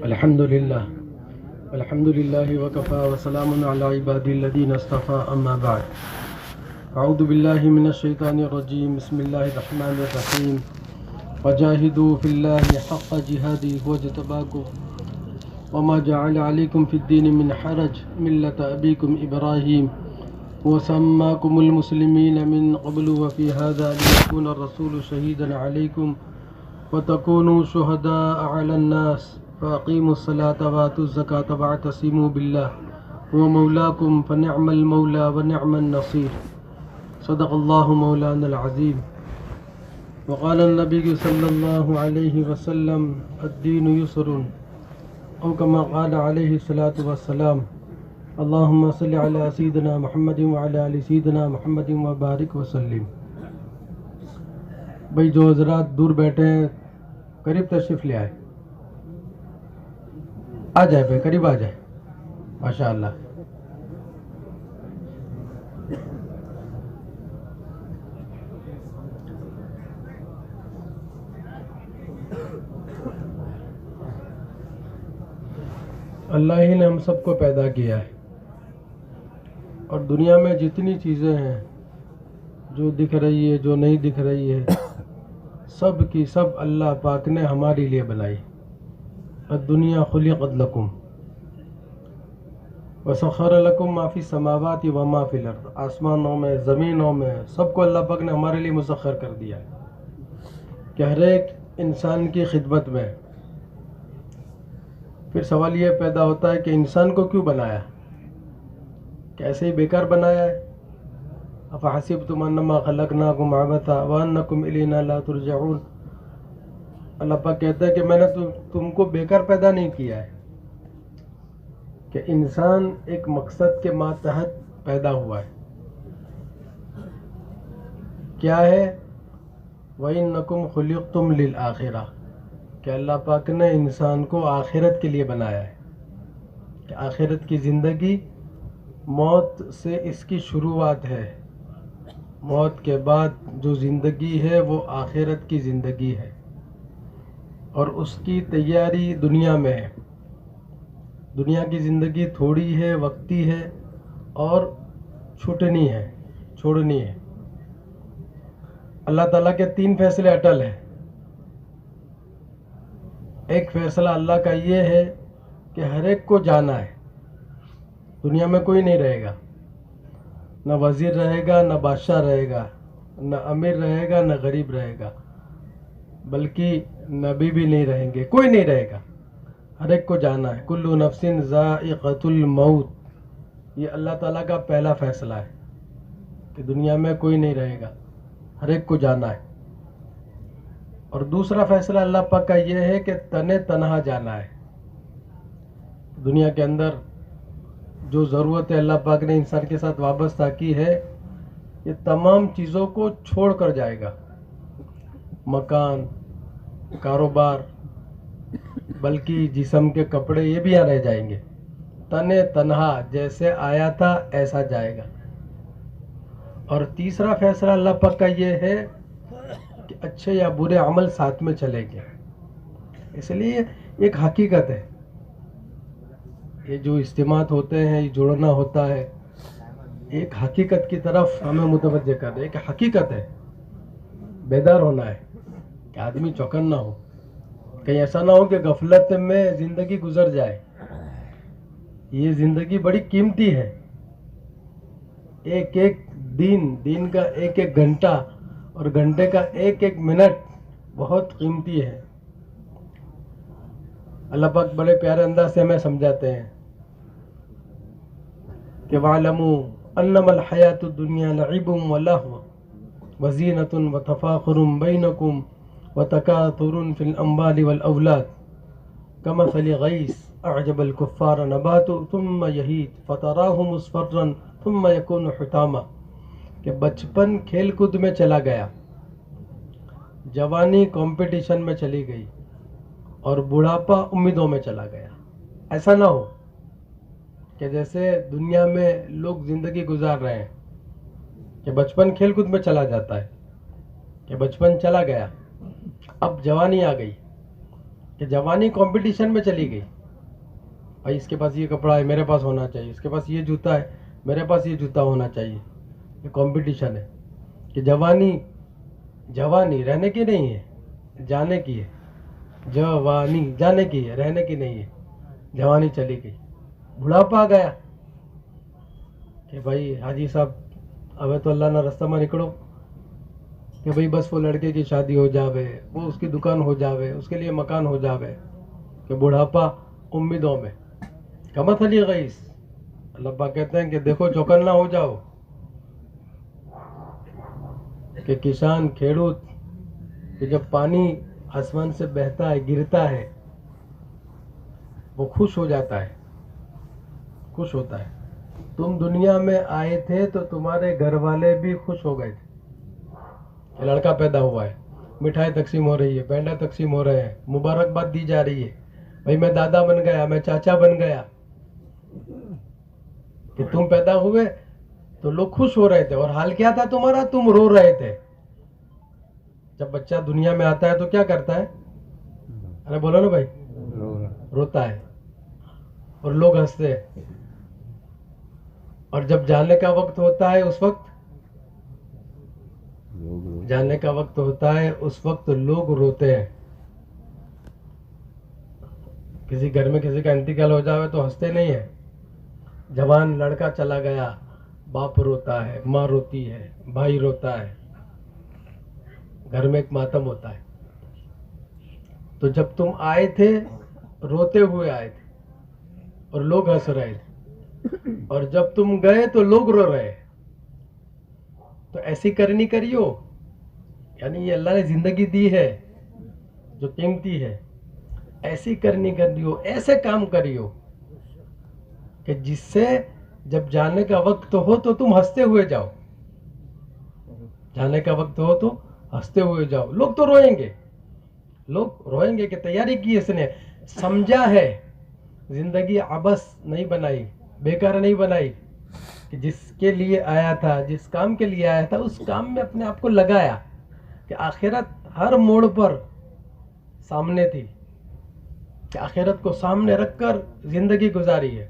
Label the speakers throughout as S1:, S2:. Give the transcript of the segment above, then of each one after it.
S1: الحمد لله وكفى وسلام على عبادي الذين اصطفى أما بعد. أعوذ بالله من الشيطان الرجيم. بسم الله الرحمن الرحيم. وجاهدوا في الله حق جهاده هو اجتباكم وما جعل عليكم في الدين من حرج ملة أبيكم إبراهيم وسماكم المسلمين من قبل وفي هذا ليكون الرسول شهيدا عليكم وتكونوا شهداء على الناس فأقيموا الصلاة وآتوا الزكاة واعتصموا بالله هو مولاكم فنعم المولى ونعم النصير. صدق الله مولانا العظيم. وقال النبي صلى الله عليه وسلم الدين يسر أو كما قال عليه الصلاة والسلام. اللهم صل على سيدنا محمد وعلى آل سيدنا محمد وبارك وسلم. بھائی جو حضرات دور بیٹھے ہیں قریب تشریف لے آئے، آ جائے بھائی، قریب آ جائے. ماشاء اللہ. اللہ ہی نے ہم سب کو پیدا کیا ہے، اور دنیا میں جتنی چیزیں ہیں جو دکھ رہی ہے جو نہیں دکھ رہی ہے، سب کی سب اللہ پاک نے ہمارے لیے بنائی. الدنیا خلقت لکم وسخر لکم ما فی السماوات وما فی الارض. آسمانوں میں زمینوں میں سب کو اللہ پاک نے ہمارے لیے مسخر کر دیا ہے کہ ہر ایک انسان کی خدمت میں. پھر سوال یہ پیدا ہوتا ہے کہ انسان کو کیوں بنایا؟ کیسے ہی بیکار بنایا ہے؟ افحسبتم انما خلقناکم عبثا وانکم الینا لا ترجعون. اللہ پاک کہتا ہے کہ میں نے تم کو بیکار پیدا نہیں کیا ہے، کہ انسان ایک مقصد کے ماتحت پیدا ہوا ہے. کیا ہے؟ وَإِنَّكُمْ خُلِقْتُمْ لِلْآخِرَةِ، کہ اللہ پاک نے انسان کو آخرت کے لیے بنایا ہے، کہ آخرت کی زندگی موت سے اس کی شروعات ہے. موت کے بعد جو زندگی ہے وہ آخرت کی زندگی ہے، اور اس کی تیاری دنیا میں ہے. دنیا کی زندگی تھوڑی ہے، وقتی ہے، اور چھوٹنی ہے، چھوڑنی ہے. اللہ تعالیٰ کے 3 فیصلے اٹل ہیں. ایک فیصلہ اللہ کا یہ ہے کہ ہر ایک کو جانا ہے. دنیا میں کوئی نہیں رہے گا، نہ وزیر رہے گا، نہ بادشاہ رہے گا، نہ امیر رہے گا، نہ غریب رہے گا، بلکہ نبی بھی نہیں رہیں گے، کوئی نہیں رہے گا. ہر ایک کو جانا ہے. کل نفس ذائقۃ الموت، یہ اللہ تعالیٰ کا پہلا فیصلہ ہے کہ دنیا میں کوئی نہیں رہے گا، ہر ایک کو جانا ہے. اور دوسرا فیصلہ اللہ پاک کا یہ ہے کہ تنہا جانا ہے. دنیا کے اندر جو ضرورت ہے اللہ پاک نے انسان کے ساتھ وابستہ کی ہے، یہ تمام چیزوں کو چھوڑ کر جائے گا. مکان، کاروبار، بلکہ جسم کے کپڑے، یہ بھی یہاں رہ جائیں گے. تنہا جیسے آیا تھا ایسا جائے گا. اور تیسرا فیصلہ اللہ پاک کا یہ ہے کہ اچھے یا برے عمل ساتھ میں چلیں گے. اس لیے ایک حقیقت ہے، یہ جو اجتماعات ہوتے ہیں، یہ جوڑنا ہوتا ہے، ایک حقیقت کی طرف ہمیں متوجہ کر دے. ایک حقیقت ہے، بیدار ہونا ہے کہ آدمی چوکن نہ ہو، کہیں ایسا نہ ہو کہ غفلت میں زندگی گزر جائے. یہ زندگی بڑی قیمتی ہے. ایک ایک دن کا ایک ایک گھنٹہ اور گھنٹے کا ایک ایک منٹ بہت قیمتی ہے. اللہ پاک بڑے پیارے انداز سے ہمیں سمجھاتے ہیں کہ وَاعْلَمُوا أَنَّمَا الْحَيَاةُ الدُّنْيَا لَعِبٌ وَلَهْوٌ وَزِينَةٌ وَتَفَاخُرٌ بَيْنَكُمْ وَتَكَاثُرٌ فِي الْأَمْوَالِ وَالْأَوْلَادِ كَمَثَلِ غَيْثٍ أَعْجَبَ الْكُفَّارَ نَبَاتُهُ ثُمَّ يَهِيجُ فَتَرَاهُ مُصْفَرًّا ثُمَّ يَكُونُ حُطَامًا. کہ بچپن کھیل کود میں چلا گیا، جوانی کمپٹیشن میں چلی گئی، اور بڑھاپا امیدوں میں چلا گیا. ایسا نہ ہو کہ جیسے دنیا میں لوگ زندگی گزار رہے ہیں کہ بچپن کھیل کود میں چلا جاتا ہے، کہ بچپن چلا گیا اب جوانی آ گئی کہ جوانی کمپٹیشن میں چلی گئی. بھائی اس کے پاس یہ کپڑا ہے میرے پاس ہونا چاہیے, اس کے پاس یہ جوتا ہے میرے پاس یہ جوتا ہونا چاہیے. یہ کمپٹیشن ہے کہ جوانی رہنے کی نہیں ہے, جانے کی ہے. جوانی جانے کی ہے, رہنے کی نہیں ہے. جوانی چلی گئی, بڑھاپا آ گیا کہ بھائی حاجی صاحب اب تو اللہ نہ رستہ میں نکلو کہ بھئی بس وہ لڑکے کی شادی ہو جاوے, وہ اس کی دکان ہو جاوے, اس کے لیے مکان ہو جاوے. کہ بڑھاپا امیدوں میں کمت علی غیث. اللہ پاک کہتے ہیں کہ دیکھو چوکن نہ ہو جاؤ کہ کسان کھیڑوت کہ جب پانی آسمان سے بہتا ہے گرتا ہے وہ خوش ہو جاتا ہے, خوش ہوتا ہے. تم دنیا میں آئے تھے تو تمہارے گھر والے بھی خوش ہو گئے تھے کہ لڑکا پیدا ہوا ہے, مٹھائی تقسیم ہو رہی ہے, پینڈا تقسیم ہو رہے ہیں, مبارکباد دی جا رہی ہے. بھائی میں دادا بن گیا, میں چاچا بن گیا. کہ تم پیدا ہوئے تو لوگ خوش ہو رہے تھے, اور حال کیا تھا تمہارا؟ تم رو رہے تھے. جب بچہ دنیا میں آتا ہے تو کیا کرتا ہے؟ ارے بولو نا بھائی, روتا ہے اور لوگ ہنستے ہیں. اور جب جانے کا وقت ہوتا ہے اس وقت جانے کا وقت ہوتا ہے اس وقت لوگ روتے ہیں. کسی گھر میں کسی کا انتقال ہو جاوے تو ہنستے نہیں ہیں. جوان لڑکا چلا گیا, باپ روتا ہے, ماں روتی ہے, بھائی روتا ہے, گھر میں ایک ماتم ہوتا ہے. تو جب تم آئے تھے روتے ہوئے آئے تھے اور لوگ ہنس رہے تھے, اور جب تم گئے تو لوگ رو رہے. تو ایسی کرنی کریو, یعنی یہ اللہ نے زندگی دی ہے جو قیمتی ہے, ایسی کرنی کریو, ایسے کام کریو کہ جس سے جب جانے کا وقت ہو تو تم ہنستے ہوئے جاؤ. جانے کا وقت ہو تو ہنستے ہوئے جاؤ. لوگ تو روئیں گے کہ تیاری کی اس نے, سمجھا ہے زندگی عبث نہیں بنائی, بیکار نہیں بنائی, کہ جس کے لیے آیا تھا, جس کام کے لیے آیا تھا اس کام میں اپنے آپ کو لگایا. کہ آخرت ہر موڑ پر سامنے تھی, کہ آخرت کو سامنے رکھ کر زندگی گزاری ہے.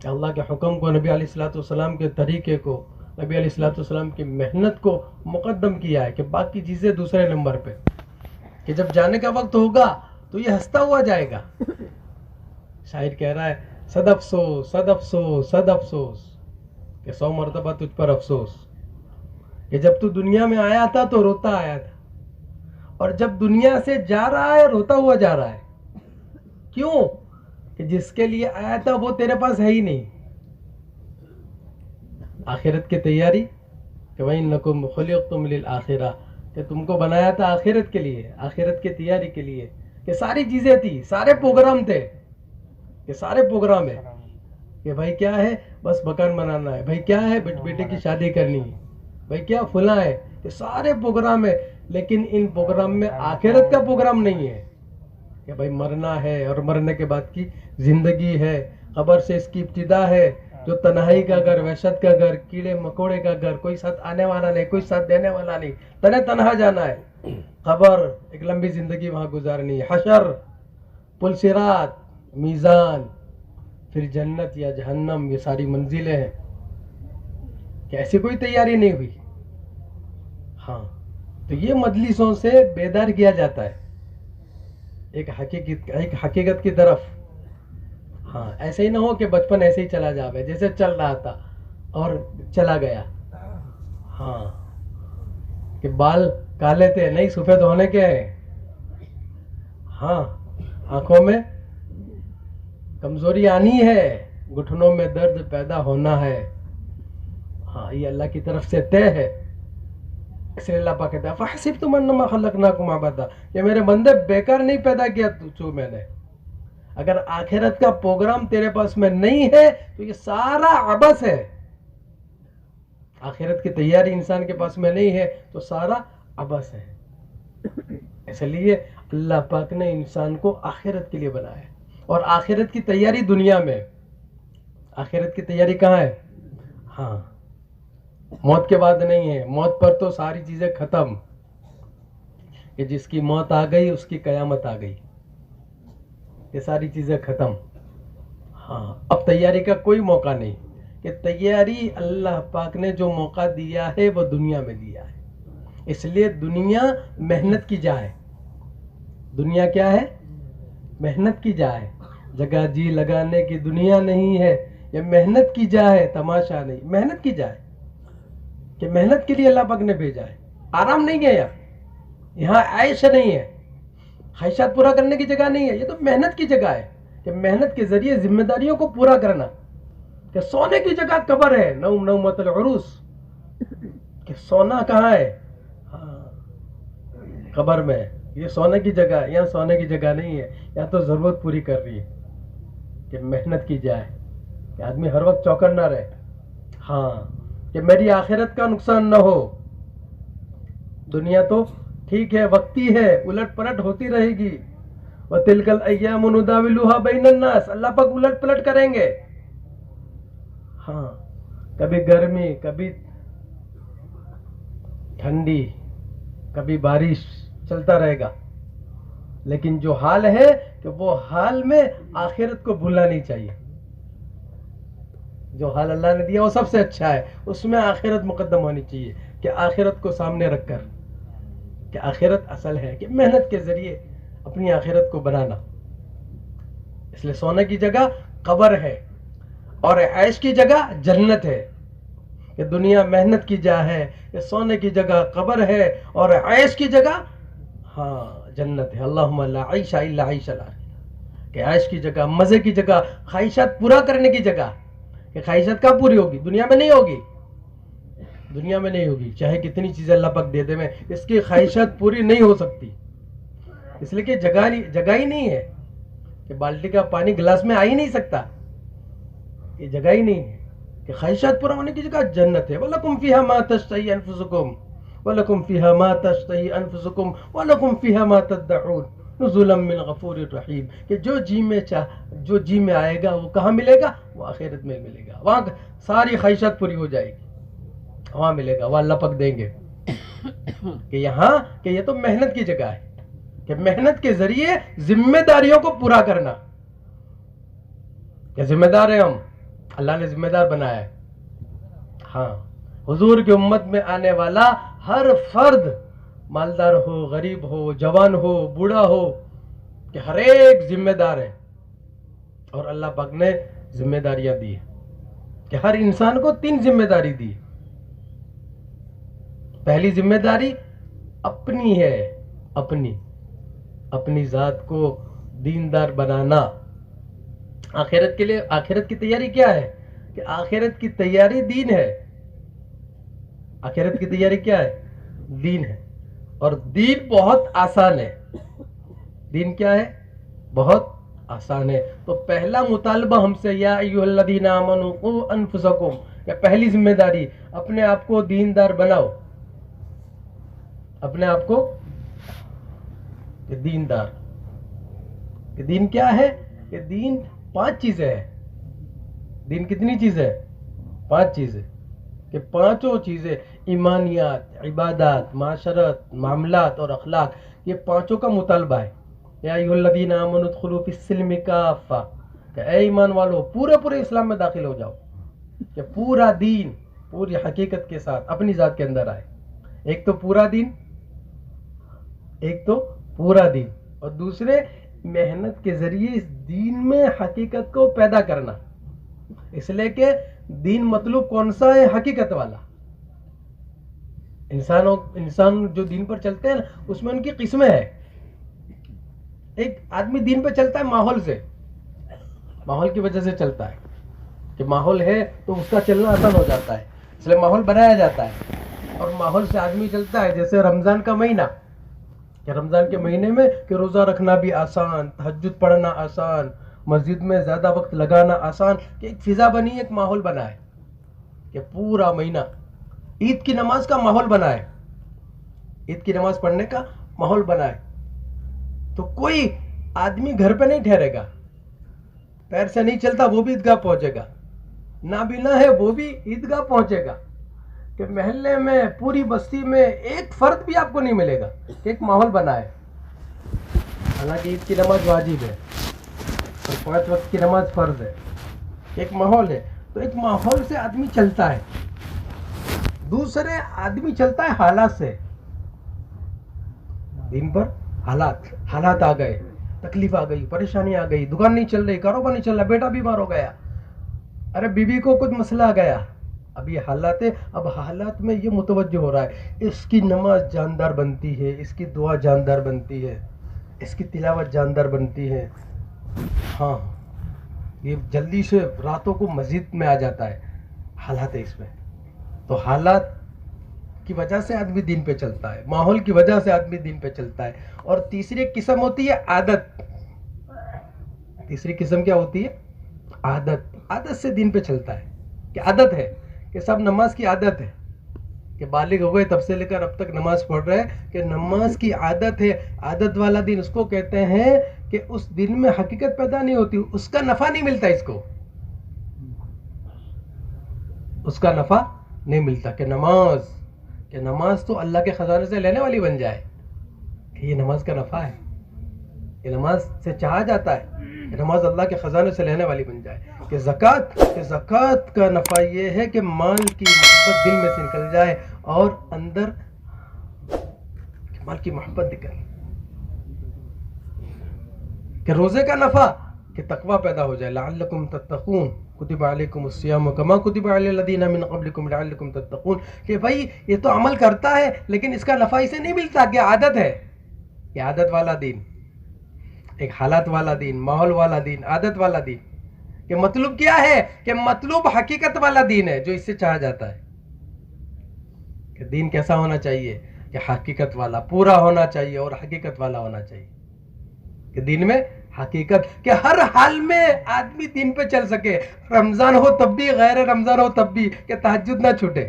S1: کہ اللہ کے حکم کو, نبی علیہ الصلوۃ والسلام کے طریقے کو, نبی علیہ الصلوۃ والسلام کی محنت کو مقدم کیا ہے, کہ باقی چیزیں دوسرے نمبر پہ. کہ جب جانے کا وقت ہوگا تو یہ ہنستا ہوا جائے گا. شاعر کہہ رہا ہے صد افسوس صد افسوس صد افسوس, کہ 100 مرتبہ تجھ پر افسوس. کہ جب تو دنیا میں آیا تھا تو روتا آیا تھا, اور جب دنیا سے جا رہا ہے روتا ہوا جا رہا ہے. کیوں؟ کہ جس کے لیے آیا تھا وہ تیرے پاس ہے ہی نہیں. آخرت کی تیاری, کہ وَإِنَّكُمْ خُلِقْتُمْ لِلْآخِرَةِ, کہ تم کو بنایا تھا آخرت کے لیے, آخرت کی تیاری کے لیے. کہ ساری چیزیں تھی, سارے پروگرام تھے, کہ سارے پروگرام ہے. کہ بھائی کیا ہے؟ بس مکان بنانا ہے. بھائی کیا ہے؟ بیٹے کی شادی کرنی ہے. بھائی کیا فلاں ہے؟ کہ سارے پروگرام ہے, لیکن ان پروگرام میں آخرت کا پروگرام نہیں ہے. کہ بھائی مرنا ہے اور مرنے کے بعد کی زندگی ہے, قبر سے اس کی ابتدا ہے, جو تنہائی کا گھر, وحشت کا گھر, کیڑے مکوڑے کا گھر, کوئی ساتھ آنے والا نہیں, کوئی ساتھ دینے والا نہیں, تنہا جانا ہے. قبر, ایک لمبی زندگی وہاں گزارنی ہے. حشر, پل صراط, میزان, پھر جنت یا جہنم, یہ ساری منزلیں ہیں. کہ ایسی کوئی تیاری نہیں ہوئی. ہاں, تو یہ مجلسوں سے بیدار کیا جاتا ہے ایک حقیقت کی طرف. ہاں, ایسے ہی نہ ہو کہ بچپن ایسے ہی چلا جاوے جیسے چل رہا تھا اور چلا گیا. ہاں, کہ بال کالے تھے, نہیں سفید ہونے کے ہیں. ہاں, آنکھوں میں کمزوری آنی ہے, گھٹنوں میں درد پیدا ہونا ہے. ہاں, یہ اللہ کی طرف سے طے ہے. اس لیے اللہ پاک کہتا ہے فَحَسِبْتُمْ أَنَّمَا خَلَقْنَاكُمْ عَبَثًا, کہ میرے بندے بیکار نہیں پیدا کیا تو میں نے. اگر آخرت کا پروگرام تیرے پاس میں نہیں ہے تو یہ سارا عبث ہے. آخرت کی تیاری انسان کے پاس میں نہیں ہے تو سارا عبث ہے. اس لیے اللہ پاک نے انسان کو آخرت کے لیے بنایا, اور آخرت کی تیاری دنیا میں. آخرت کی تیاری کہاں ہے؟ ہاں, موت کے بعد نہیں ہے. موت پر تو ساری چیزیں ختم. کہ جس کی موت آ گئی اس کی قیامت آ گئی، یہ ساری چیزیں ختم. ہاں اب تیاری کا کوئی موقع نہیں، کہ تیاری اللہ پاک نے جو موقع دیا ہے وہ دنیا میں دیا ہے. اس لیے دنیا محنت کی جا ہے. دنیا کیا ہے؟ محنت کی جا ہے. جگہ جی لگانے کی دنیا نہیں ہے، یہ محنت کی جا ہے، تماشا نہیں. محنت کی جا ہے کہ محنت کے لیے اللہ پاک نے بھیجا ہے. آرام نہیں ہے یہاں عیش نہیں ہے، خواہشات پورا کرنے کی جگہ نہیں ہے. یہ تو محنت کی جگہ ہے کہ محنت کے ذریعے ذمہ داریوں کو پورا کرنا. کہ سونے کی جگہ قبر ہے، نوم نومت العروس. کہ سونا کہاں ہے؟ قبر میں. یہ سونے کی جگہ ہے، یہاں سونے کی جگہ نہیں ہے. یہاں تو ضرورت پوری کر رہی ہے کہ محنت کی جائے، کہ آدمی ہر وقت چوکن نہ رہے. ہاں کہ میری آخرت کا نقصان نہ ہو. دنیا تو ٹھیک ہے، وقتی ہے، الٹ پلٹ ہوتی رہے گی. وَتِلْكَ الْأَيَّامُ نُدَاوِلُهَا بَيْنَ النَّاسِ. اللہ پاک الٹ پلٹ کریں گے. ہاں کبھی گرمی، کبھی ٹھنڈی، کبھی بارش، چلتا رہے گا. لیکن جو حال ہے کہ وہ حال میں آخرت کو بھولنا نہیں چاہیے. جو حال اللہ نے دیا وہ سب سے اچھا ہے، اس میں آخرت مقدم ہونی چاہیے. کہ آخرت کو سامنے رکھ کر، کہ آخرت اصل ہے، کہ محنت کے ذریعے اپنی آخرت کو بنانا. اس لیے سونے کی جگہ قبر ہے اور عیش کی جگہ جنت ہے. کہ دنیا محنت کی جا ہے، کہ سونے کی جگہ قبر ہے اور عیش کی جگہ ہاں جنت ہے. اللہم لا عیش الا عیش الاخرہ. کہ عیش کی جگہ، مزے کی جگہ، خواہشات پورا کرنے کی جگہ. کہ خواہشات کب پوری ہوگی؟ دنیا میں نہیں ہوگی. دنیا میں نہیں ہوگی، چاہے کتنی چیزیں اللہ پاک دے دے میں، اس کی خواہشات پوری نہیں ہو سکتی. اس لیے کہ جگہ ہی نہیں ہے. کہ بالٹی کا پانی گلاس میں آ ہی نہیں سکتا، یہ جگہ ہی نہیں ہے. کہ خواہشات پورا ہونے کی جگہ جنت ہے. وَلَكُمْ فِيهَا مَا تَشْتَهِي أَنفُسُكُمْ وَلَكُمْ فِيهَا مَا تَشْتَهِي أَنفُسُكُمْ وَلَكُمْ فِيهَا مَا تَدَّعُونَ نُزُلًا مِّنْ غَفُورٍ رَحِيمٍ. کہ جو جی میں آئے گا وہ کہاں ملے گا؟ وہ آخرت میں ملے گا. وہاں ساری خواہشات پوری ہو جائے گی، وہاں ملے گا، وہ اللہ پاک دیں گے. کہ یہاں کہ یہ تو محنت کی جگہ ہے، کہ محنت کے ذریعے ذمہ داریوں کو پورا کرنا. کہ ذمہ دار ہیں ہم، اللہ نے ذمہ دار بنایا ہے. ہاں حضور کی امت میں آنے والا ہر فرد، مالدار ہو، غریب ہو، جوان ہو، بوڑھا ہو، کہ ہر ایک ذمہ دار ہے. اور اللہ پاک نے ذمہ داریاں دی ہیں کہ ہر انسان کو 3 ذمہ داری دی. پہلی ذمہ داری اپنی ہے، اپنی ذات کو دیندار بنانا. آخرت کے لیے، آخرت کی تیاری کیا ہے؟ کہ آخرت کی تیاری دین ہے. آخرت کی تیاری کیا ہے؟ دین ہے. اور دین بہت آسان ہے. دین کیا ہے؟ بہت آسان ہے. تو پہلا مطالبہ ہم سے، یا ایھا الذین آمنوا قوا انفسکم، کہ پہلی ذمہ داری اپنے آپ کو دیندار بناؤ. اپنے آپ کو کہ دیندار. کہ دین کیا ہے؟ کہ دین 5 چیزیں ہیں. دین کتنی چیزیں؟ 5 چیزیں. کہ 5 چیزیں، ایمانیات، عبادات، معاشرت، معاملات اور اخلاق، یہ 5 کا مطالبہ ہے. یا ایھا الذین آمنوا ادخلوا فی السلم کافہ، کہ اے ایمان والو پورے اسلام میں داخل ہو جاؤ. کہ پورا دین پوری حقیقت کے ساتھ اپنی ذات کے اندر آئے. ایک تو پورا دین، اور دوسرے محنت کے ذریعے اس دین میں حقیقت کو پیدا کرنا. اس لیے کہ دین مطلوب کون سا ہے؟ حقیقت والا. انسان جو دین پر چلتے ہیں نا، اس میں ان کی قسمیں ہیں. ایک آدمی دین پہ چلتا ہے ماحول سے، ماحول کی وجہ سے چلتا ہے. کہ ماحول ہے تو اس کا چلنا آسان ہو جاتا ہے، اس لیے ماحول بنایا جاتا ہے. اور ماحول سے آدمی چلتا ہے. جیسے رمضان کا مہینہ، کہ رمضان کے مہینے میں کہ روزہ رکھنا بھی آسان، تہجد پڑھنا آسان، مسجد میں زیادہ وقت لگانا آسان. کہ ایک فضا بنی ہے، ایک ماحول بنا ہے. کہ پورا مہینہ عید کی نماز کا ماحول بنا ہے، عید کی نماز پڑھنے کا ماحول بنا ہے. تو کوئی آدمی گھر پہ نہیں ٹھہرے گا، پیر سے نہیں چلتا وہ بھی عیدگاہ پہنچے گا، نابینا ہے وہ بھی عیدگاہ پہنچے گا. کہ محلے میں پوری بستی میں ایک فرد بھی آپ کو نہیں ملے گا کہ ایک ماحول بنا ہے. حالانکہ عید کی نماز واجب ہے اور 5 وقت کی نماز فرض ہے. ایک ماحول ہے تو ایک ماحول سے آدمی چلتا ہے. دوسرے آدمی چلتا ہے حالات سے. دن پر حالات آ گئے, تکلیف آ گئی, پریشانی آ گئی, دکان نہیں چل رہی, کاروبار نہیں چل رہا, بیٹا بیمار ہو گیا, ارے بیوی کو کچھ مسئلہ آ گیا. اب یہ حالات ہے. اب حالات میں یہ متوجہ ہو رہا ہے اس کی نماز جاندار بنتی ہے, اس کی دعا جاندار بنتی ہے, اس کی تلاوت جاندار بنتی ہے. ہاں یہ جلدی سے راتوں کو مسجد میں آ جاتا ہے. حالات ہے اس میں. تو حالات کی وجہ سے آدمی دین پہ چلتا ہے, ماحول کی وجہ سے آدمی دین پہ چلتا ہے. اور تیسری قسم ہوتی ہے عادت. تیسری قسم کیا ہوتی ہے؟ عادت. عادت سے دین پہ چلتا ہے کہ عادت ہے کہ سب نماز کی عادت ہے, کہ بالغ ہو گئے تب سے لے کر اب تک نماز پڑھ رہے ہیں, کہ نماز کی عادت ہے. عادت والا دین اس کو کہتے ہیں کہ اس دن میں حقیقت پیدا نہیں ہوتی, اس کا نفع نہیں ملتا, اس کا نفع نہیں ملتا. کہ نماز تو اللہ کے خزانے سے لینے والی بن جائے, کہ یہ نماز کا نفع ہے, یہ نماز سے چاہا جاتا ہے, کہ نماز اللہ کے خزانے سے لینے والی بن جائے. کہ زکوٰۃ کا نفع یہ ہے کہ مال کی محبت دل میں سے نکل جائے اور اندر مال کی محبت نکل. کہ روزے کا نفع کہ تقوی پیدا ہو جائے, لعلکم تتقون کتب علیکم الصیام کما کتب علی الذین من قبلکم لعلکم تتقون. کہ بھائی یہ تو عمل کرتا ہے لیکن اس کا نفع اسے نہیں ملتا, کہ عادت ہے. کہ عادت والا دین, ایک حالات والا دین, ماحول والا دین, عادت والا دین. کہ مطلوب کیا ہے؟ کہ مطلوب حقیقت والا دین ہے جو اس سے چاہا جاتا ہے. کہ دین کیسا ہونا چاہیے؟ کہ حقیقت والا, پورا ہونا چاہیے اور حقیقت والا ہونا چاہیے. کہ دین میں حقیقت, کہ ہر حال میں آدمی دین پہ چل سکے, رمضان ہو تب بھی, غیر رمضان ہو تب بھی, کہ تہجد نہ چھوٹے,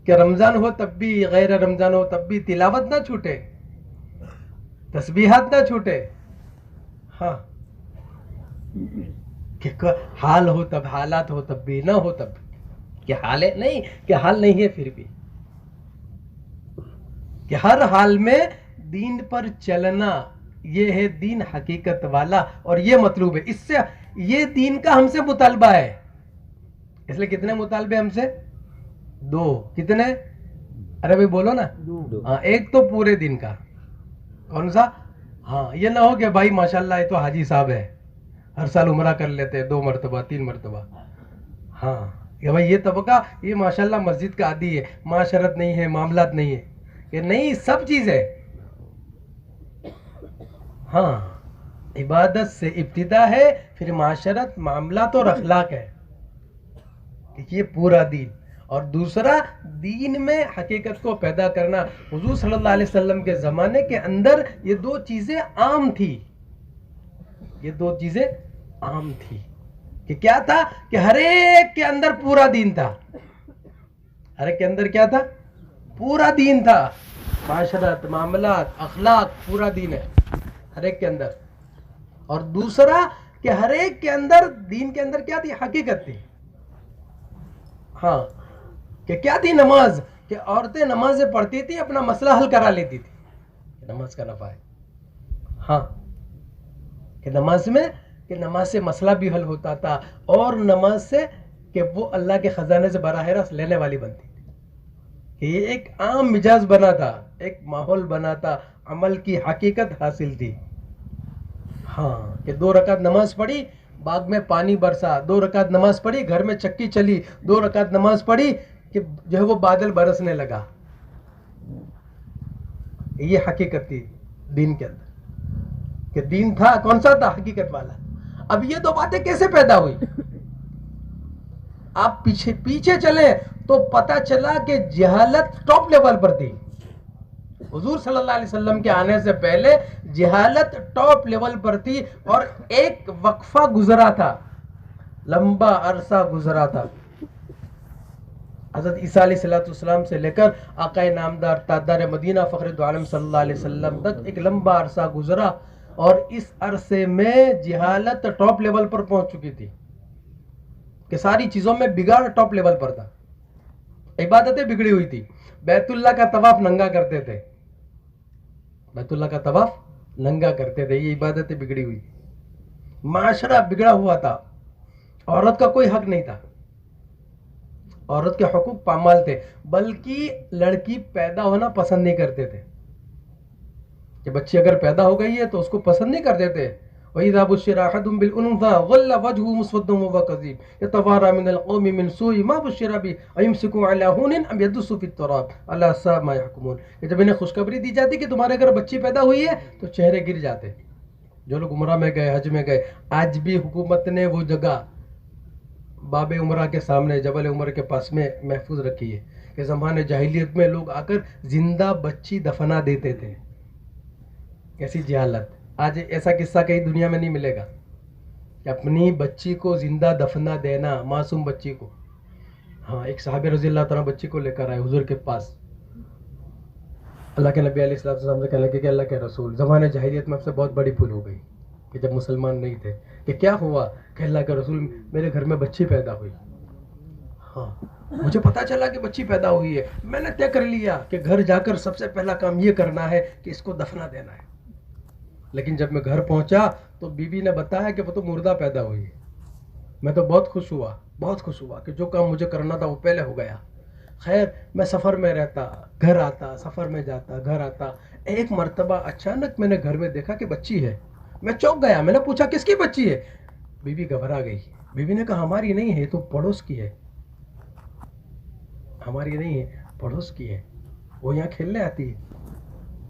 S1: کہ رمضان ہو تب بھی, غیر رمضان ہو تب بھی تلاوت نہ چھوٹے, تسبیحات نہ چھوٹے. ہاں کہ حال ہو تب, حالات ہو تب بھی, نہ ہو تب بھی. کہ حال ہے نہیں, کہ حال نہیں ہے پھر بھی, کہ ہر حال میں دین پر چلنا, یہ ہے دین حقیقت والا. اور یہ مطلوب ہے, اس سے یہ دین کا ہم سے مطالبہ ہے. اس لیے کتنے مطالبے ہم سے؟ 2. کتنے؟ ارے بھائی بولو نا. ہاں, ایک تو پورے دن کا. کون سا؟ ہاں, یہ نہ ہو کہ بھائی ماشاءاللہ یہ تو حاجی صاحب ہے, ہر سال عمرہ کر لیتے 2 مرتبہ 3 مرتبہ. ہاں کہ بھائی یہ طبقہ یہ ماشاءاللہ مسجد کا عادی ہے, معاشرت نہیں ہے, معاملات نہیں ہے. کہ نہیں, سب چیز ہے. ہاں, عبادت سے ابتدا ہے, پھر معاشرت, معاملات اور اخلاق ہے. کہ یہ پورا دین. اور دوسرا, دین میں حقیقت کو پیدا کرنا. حضور صلی اللہ علیہ وسلم کے زمانے کے اندر یہ 2 چیزیں عام تھی. یہ 2 چیزیں عام تھی. کہ کیا تھا؟ کہ ہر ایک کے اندر پورا دین تھا. ہر ایک کے اندر کیا تھا؟ پورا دین تھا. معاشرت, معاملات, اخلاق, پورا دین ہے ہر ایک کے اندر. اور دوسرا کہ ہر ایک کے اندر, دین کے اندر کیا تھی؟ حقیقت تھی. ہاں کہ کیا تھی؟ نماز. کہ عورتیں نمازیں پڑھتی تھی, اپنا مسئلہ حل کرا لیتی تھی. نماز کا نفع ہے. ہاں کہ نماز سے مسئلہ بھی حل ہوتا تھا, اور نماز سے کہ وہ اللہ کے خزانے سے براہ راست لینے والی بنتی تھی. کہ یہ ایک عام مزاج بنا تھا, ایک ماحول بنا تھا, عمل کی حقیقت حاصل تھی. ہاں کہ 2 رکعت نماز پڑھی, باغ میں پانی برسا, 2 رکعت نماز پڑھی, گھر میں چکی چلی, 2 رکعت نماز پڑھی کہ جو ہے وہ بادل برسنے لگا. یہ حقیقت تھی دین کے اندر. کہ دین تھا کون سا تھا؟ حقیقت والا. اب یہ 2 باتیں کیسے پیدا ہوئی؟ آپ پیچھے چلیں تو پتا چلا کہ جہالت ٹاپ لیول پر تھی. حضور صلی اللہ علیہ وسلم کے آنے سے پہلے جہالت ٹاپ لیول پر تھی, اور ایک وقفہ گزرا تھا, لمبا عرصہ گزرا تھا. حضرت عیسیٰ علیہ السلام سے لے کر آقا نامدار تاجدار مدینہ فخر دو عالم صلی اللہ علیہ وسلم تک ایک لمبا عرصہ گزرا, اور اس عرصے میں جہالت ٹاپ لیول پر پہنچ چکی تھی. کہ ساری چیزوں میں بگاڑ ٹاپ لیول پر تھا. عبادتیں بگڑی ہوئی تھی. بیت اللہ کا طواف ننگا کرتے تھے, بیت اللہ کا طواف ننگا کرتے تھے, یہ عبادتیں بگڑی ہوئی. معاشرہ بگڑا ہوا تھا, عورت کا کوئی حق نہیں تھا, عورت کے حقوق پامال تھے, بلکہ لڑکی پیدا ہونا پسند نہیں کرتے تھے کہ بچی اگر پیدا ہو گئی ہے تو اس کو پسند نہیں کرتے تھے. وَإِذَا بُشِّرَ أَحَدٌ بِالْأُنثَىٰ ظَلَّ وَجْهُهُ مُسْوَدًّا وَهُوَ كَظِيمٌ يَتَوَارَىٰ مِنَ الْقَوْمِ مِنْ سُوءِ مَا بُشِّرَ بِهِ أَيُمْسِكُهُ عَلَىٰ هُونٍ أَمْ يَدُسُّهُ فِي التُّرَابِ أَلَا سَاءَ مَا يَحْكُمُونَ. کہ جب انہیں خوشخبری دی جاتی کہ تمہارے گھر بچی پیدا ہوئی ہے تو چہرے گر جاتے. جو لوگ عمرہ میں گئے, حج میں گئے, آج بھی حکومت نے وہ جگہ باب عمرہ کے سامنے جبل عمر کے پاس میں محفوظ رکھی ہے کہ زمانے جاہلیت میں لوگ آ کر زندہ بچی دفنا دیتے تھے. کیسی جہالت. آج ایسا قصہ کہیں دنیا میں نہیں ملے گا کہ اپنی بچی کو زندہ دفنا دینا, معصوم بچی کو. ہاں, ایک صحابی رضی اللہ تعالیٰ بچی کو لے کر آئے حضور کے پاس. اللہ کے نبی علیہ السلام سے کہنے لگے کہ اللہ کے رسول, زمانے جاہلیت میں اب سے بہت بڑی بھول ہو گئی کہ جب مسلمان نہیں تھے. کہ کیا ہوا؟ کہ اللہ کے رسول میرے گھر میں بچی پیدا ہوئی. ہاں, مجھے پتا چلا کہ بچی پیدا ہوئی ہے, میں نے طے کر لیا کہ گھر جا کر سب سے پہلا کام یہ کرنا ہے کہ اس کو دفنا دینا ہے. لیکن جب میں گھر پہنچا تو بیوی نے بتایا کہ وہ تو مردہ پیدا ہوئی ہے. میں تو بہت خوش ہوا کہ جو کام مجھے کرنا تھا وہ پہلے ہو گیا. خیر, میں سفر میں رہتا, گھر آتا, سفر میں جاتا, گھر آتا. ایک مرتبہ اچانک میں نے گھر میں دیکھا کہ بچی ہے. میں چونک گیا, میں نے پوچھا کس کی بچی ہے؟ بیوی گھبرا گئی. بیوی نے کہا ہماری نہیں ہے, تو پڑوس کی ہے. ہماری نہیں ہے, پڑوس کی ہے, وہ یہاں کھیلنے آتی ہے.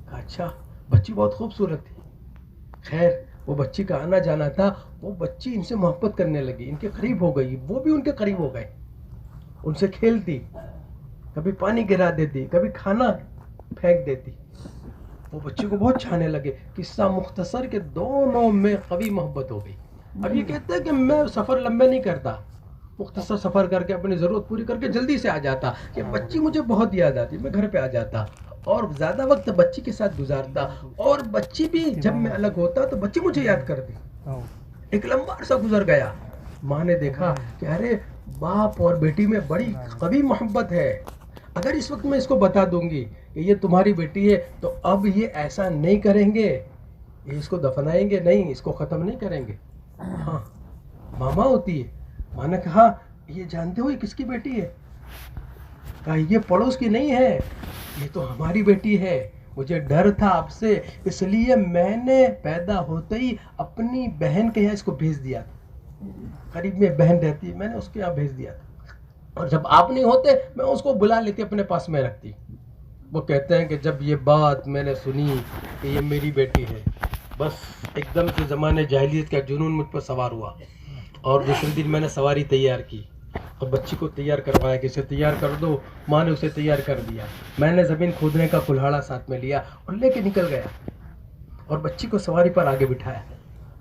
S1: کہا اچھا, بچی بہت خوبصورت تھی. خیر, وہ بچی کا آنا جانا تھا. وہ بچی ان سے محبت کرنے لگی, ان کے قریب ہو گئی, وہ بھی ان کے قریب ہو گئے. ان سے کھیلتی, کبھی پانی گرا دیتی, کبھی کھانا پھینک دیتی. وہ بچی کو بہت چاہنے لگے. قصہ مختصر کہ دونوں میں قوی محبت ہو گئی. اب یہ کہتے ہیں کہ میں سفر لمبے نہیں کرتا, مختصر سفر کر کے اپنی ضرورت پوری کر کے جلدی سے آ جاتا. کہ بچی مجھے بہت یاد آتی, میں گھر پہ آ جاتا اور زیادہ وقت بچی کے ساتھ گزارتا. اور بچی بھی جب میں الگ ہوتا تو بچی مجھے یاد کرتی. ایک لمبا عرصہ گزر گیا. ماں نے دیکھا کہ ارے باپ اور بیٹی میں بڑی قوی محبت ہے. اگر اس وقت میں اس کو بتا دوں گی کہ یہ تمہاری بیٹی ہے تو اب یہ ایسا نہیں کریں گے, یہ اس کو دفنائیں گے نہیں, اس کو ختم نہیں کریں گے. ہاں, ماما ہوتی ہے. ماں نے کہا یہ جانتے ہو یہ کس کی بیٹی ہے؟ کہا یہ پڑوس کی نہیں ہے, یہ تو ہماری بیٹی ہے. مجھے ڈر تھا آپ سے, اس لیے میں نے پیدا ہوتے ہی اپنی بہن کے یہاں اس کو بھیج دیا تھا. قریب میں بہن رہتی, میں نے اس کے یہاں بھیج دیا تھا. اور جب آپ نہیں ہوتے میں اس کو بلا لیتی, اپنے پاس میں رکھتی. وہ کہتے ہیں کہ جب یہ بات میں نے سنی کہ یہ میری بیٹی ہے, بس ایک دم سے زمانے جاہلیت کا جنون مجھ پر سوار ہوا. اور دوسرے دن میں نے سواری تیار کی اور بچی کو تیار کروایا کہ اسے تیار کر دو. ماں نے اسے تیار کر دیا. میں نے زمین کھودنے کا کلہاڑا ساتھ میں لیا اور لے کے نکل گیا اور بچی کو سواری پر آگے بٹھایا.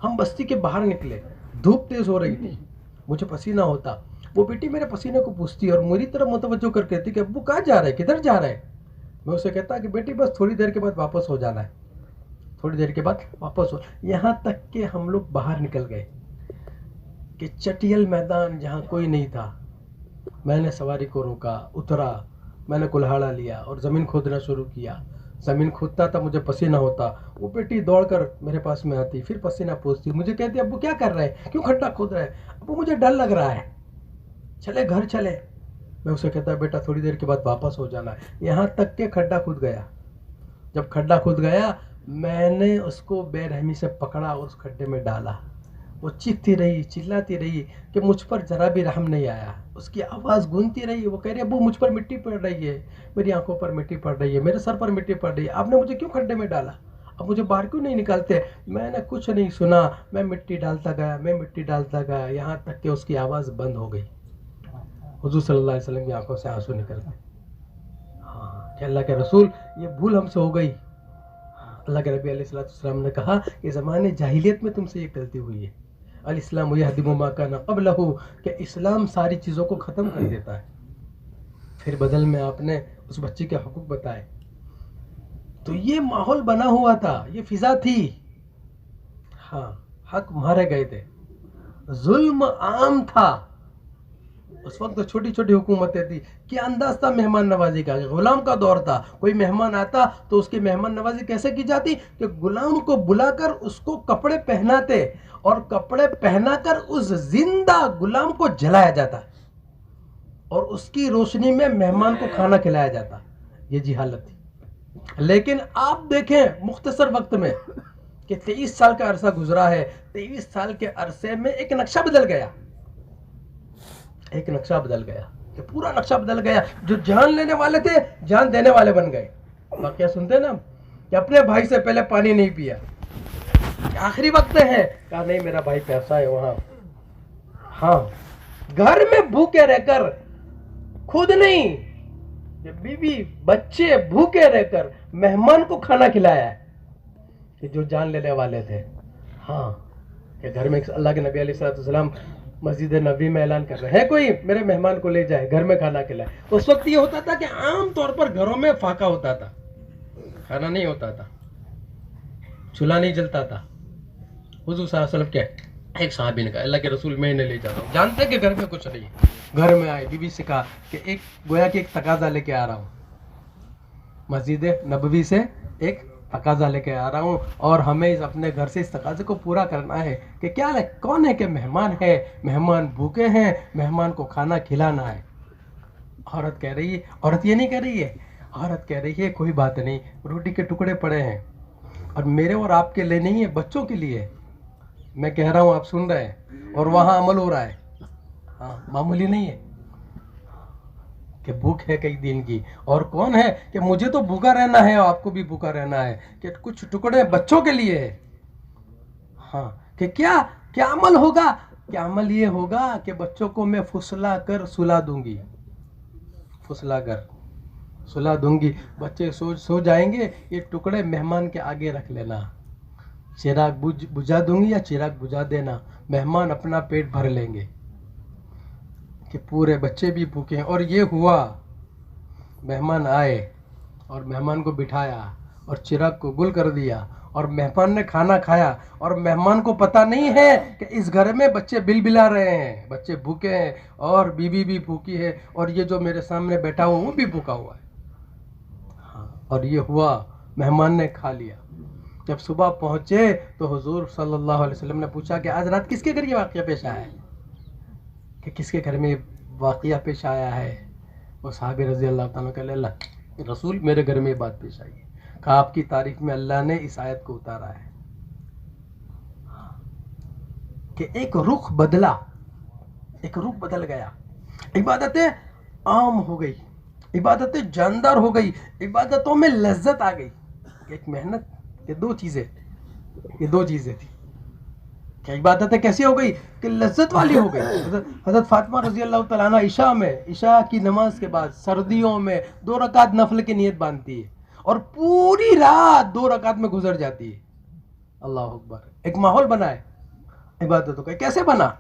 S1: ہم بستی کے باہر نکلے. دھوپ تیز ہو رہی تھی, مجھے پسینہ ہوتا. وہ بیٹی میرے پسینے کو پوچھتی اور میری طرف متوجہ کر کہتی کہ ابو کہاں جا رہے, کدھر جا رہے؟ میں اسے کہتا کہ بیٹی بس تھوڑی دیر کے بعد واپس ہو جانا ہے, تھوڑی دیر کے بعد واپس ہو. یہاں تک کہ ہم لوگ باہر نکل گئے کہ چٹیل میدان جہاں کوئی نہیں تھا. میں نے سواری کو روکا, اترا, میں نے کلہاڑا لیا اور زمین کھودنا شروع کیا. زمین کھودتا تھا, مجھے پسینہ ہوتا. وہ بیٹی دوڑ کر میرے پاس میں آتی, پھر پسینہ پوچھتی, مجھے کہتی ابو کیا کر رہے ہیں, کیوں کھڈا کھود رہے ہیں؟ ابو مجھے ڈر لگ رہا ہے, چلے گھر چلے. میں اسے کہتا بیٹا تھوڑی دیر کے بعد واپس ہو جانا ہے. یہاں تک کہ کھڈا کھود گیا. جب کھڈا کھود گیا میں نے اس کو بے رحمی سے پکڑا اور اس کھڈے میں ڈالا. وہ چیختی رہی, چلاتی رہی کہ مجھ پر ذرا بھی رحم نہیں آیا. اس کی آواز گونجتی رہی. وہ کہہ رہی ابو مجھ پر مٹی پڑ رہی ہے, میری آنکھوں پر مٹی پڑ رہی ہے, میرے سر پر مٹی پڑ رہی ہے, آپ نے مجھے کیوں کھڈے میں ڈالا, اب مجھے باہر کیوں نہیں نکالتے؟ میں نے کچھ نہیں سنا, میں مٹی ڈالتا گیا, یہاں تک کہ اس کی آواز بند ہو گئی. حضور صلی اللہ علیہ وسلم کی آنکھوں سے آنسو نکل گئے. ہاں کہ اللہ کے رسول یہ بھول ہم سے ہو گئی. اللہ کے نبی علیہ السلام نے کہا کہ زمانے جاہلیت میں تم سے یہ غلطی ہوئی ہے. الاسلام یہدم ما کان قبلہ, کہ اسلام ساری چیزوں کو ختم کر دیتا ہے. پھر بدل میں آپ نے اس بچی کے حقوق بتائے. تو یہ ماحول بنا ہوا تھا, یہ فضا تھی. ہاں, حق مارے گئے تھے, ظلم عام تھا. اس وقت تو چھوٹی چھوٹی حکومتیں تھی. کیا انداز تھا مہمان نوازی کا. غلام کا دور تھا. کوئی مہمان آتا تو اس کی مہمان نوازی کیسے کی جاتی کہ غلام کو بلا کر اس کو کپڑے پہناتے اور کپڑے پہنا کر اس زندہ غلام کو جلایا جاتا اور اس کی روشنی میں مہمان کو کھانا کھلایا جاتا. یہ جی حالت تھی. لیکن آپ دیکھیں مختصر وقت میں کہ 23 سال کا عرصہ گزرا ہے. 23 سال کے عرصے میں ایک نقشہ بدل گیا. ایک نقشہ بدل گیا کہ پورا نقشہ بدل گیا. جو جان لینے والے تھے جان دینے والے بن گئے. واقعہ سنتے ہیں نا کہ اپنے بھائی سے پہلے پانی نہیں پیا. آخری وقت میں ہے کہا نہیں میرا بھائی پیسہ ہے وہاں. ہاں گھر میں بھوکے رہ کر خود نہیں بیوی بچے بھوکے رہ کر مہمان کو کھانا کھلایا ہے کہ جو جان لینے والے تھے. ہاں کہ گھر میں اللہ کے نبی علیہ السلام مسجد نبی میں اعلان کر رہے ہیں کوئی میرے مہمان کو لے جائے گھر میں کھانا کھلائے. اس وقت یہ ہوتا تھا کہ عام طور پر گھروں میں فاقہ ہوتا تھا. کھانا نہیں ہوتا تھا. چولہا نہیں جلتا تھا. حضور صلی اللہ علیہ وسلم کے ایک صحابی نے کہا اللہ کے رسول میں انہیں لے جا رہا ہوں. جانتے کہ گھر میں کچھ نہیں. گھر میں آئے بیوی سے کہا کہ ایک گویا کہ ایک تقاضا لے کے آ رہا ہوں. مسجد نبوی سے ایک تقاضا لے کے آ رہا ہوں اور ہمیں اپنے گھر سے اس تقاضے کو پورا کرنا ہے کہ کیا کون ہے کہ مہمان ہے, مہمان بھوکے ہیں, مہمان کو کھانا کھلانا ہے. عورت کہہ رہی ہے, عورت یہ نہیں کہہ رہی ہے, عورت کہہ رہی ہے کوئی بات نہیں روٹی کے ٹکڑے پڑے ہیں اور میرے اور آپ کے لیے نہیں ہے بچوں کے لیے. میں کہہ رہا ہوں آپ سن رہے ہیں اور وہاں عمل ہو رہا ہے. ہاں معمولی نہیں ہے کہ بھوک ہے کئی دن کی. اور کون ہے کہ مجھے تو بھوکا رہنا ہے اور آپ کو بھی بھوکا رہنا ہے کہ کچھ ٹکڑے بچوں کے لیے ہے. ہاں کہ کیا عمل ہوگا کہ عمل یہ ہوگا کہ بچوں کو میں پھسلا کر سلا دوں گی. پھسلا کر سلا دوں گی. بچے سو جائیں گے. یہ ٹکڑے مہمان کے آگے رکھ لینا. چراغ بجھا دوں گی یا چراغ بجھا دینا. مہمان اپنا پیٹ بھر لیں گے کہ پورے بچے بھی بھوکے ہیں. اور یہ ہوا. مہمان آئے اور مہمان کو بٹھایا اور چراغ کو گل کر دیا اور مہمان نے کھانا کھایا اور مہمان کو پتہ نہیں ہے کہ اس گھر میں بچے بل بلا رہے ہیں, بچے بھوکے ہیں اور بیوی بھی بھوکی ہے اور یہ جو میرے سامنے بیٹھا ہوا وہ بھی بھوکا ہوا ہے. ہاں اور یہ ہوا مہمان نے کھا لیا. جب صبح پہنچے تو حضور صلی اللہ علیہ وسلم نے پوچھا کہ آج رات کس کے گھر یہ واقعہ پیش آیا ہے, کہ کس کے گھر میں واقعہ پیش آیا ہے. وہ صحابی رضی اللہ تعالیٰ کہ اللہ رسول میرے گھر میں یہ بات پیش آئی ہے. کہا آپ کی تعریف میں اللہ نے اس آیت کو اتارا ہے کہ ایک رخ بدلا, ایک رخ بدل گیا. عبادتیں عام ہو گئی, عبادتیں جاندار ہو گئی, عبادتوں میں لذت آ گئی. ایک محنت یہ دو چیزیں تھی کہ عبادتیں کیسی ہو گئی کہ لذت والی ہو گئی. حضرت فاطمہ رضی اللہ تعالیٰ عنہ عشاء کی نماز کے بعد سردیوں میں 2 رکعت نفل کی نیت باندھتی ہے اور پوری رات 2 رکعت میں گزر جاتی ہے. اللہ اکبر. ایک ماحول بنا ہے عبادتوں کا. کیسے بنا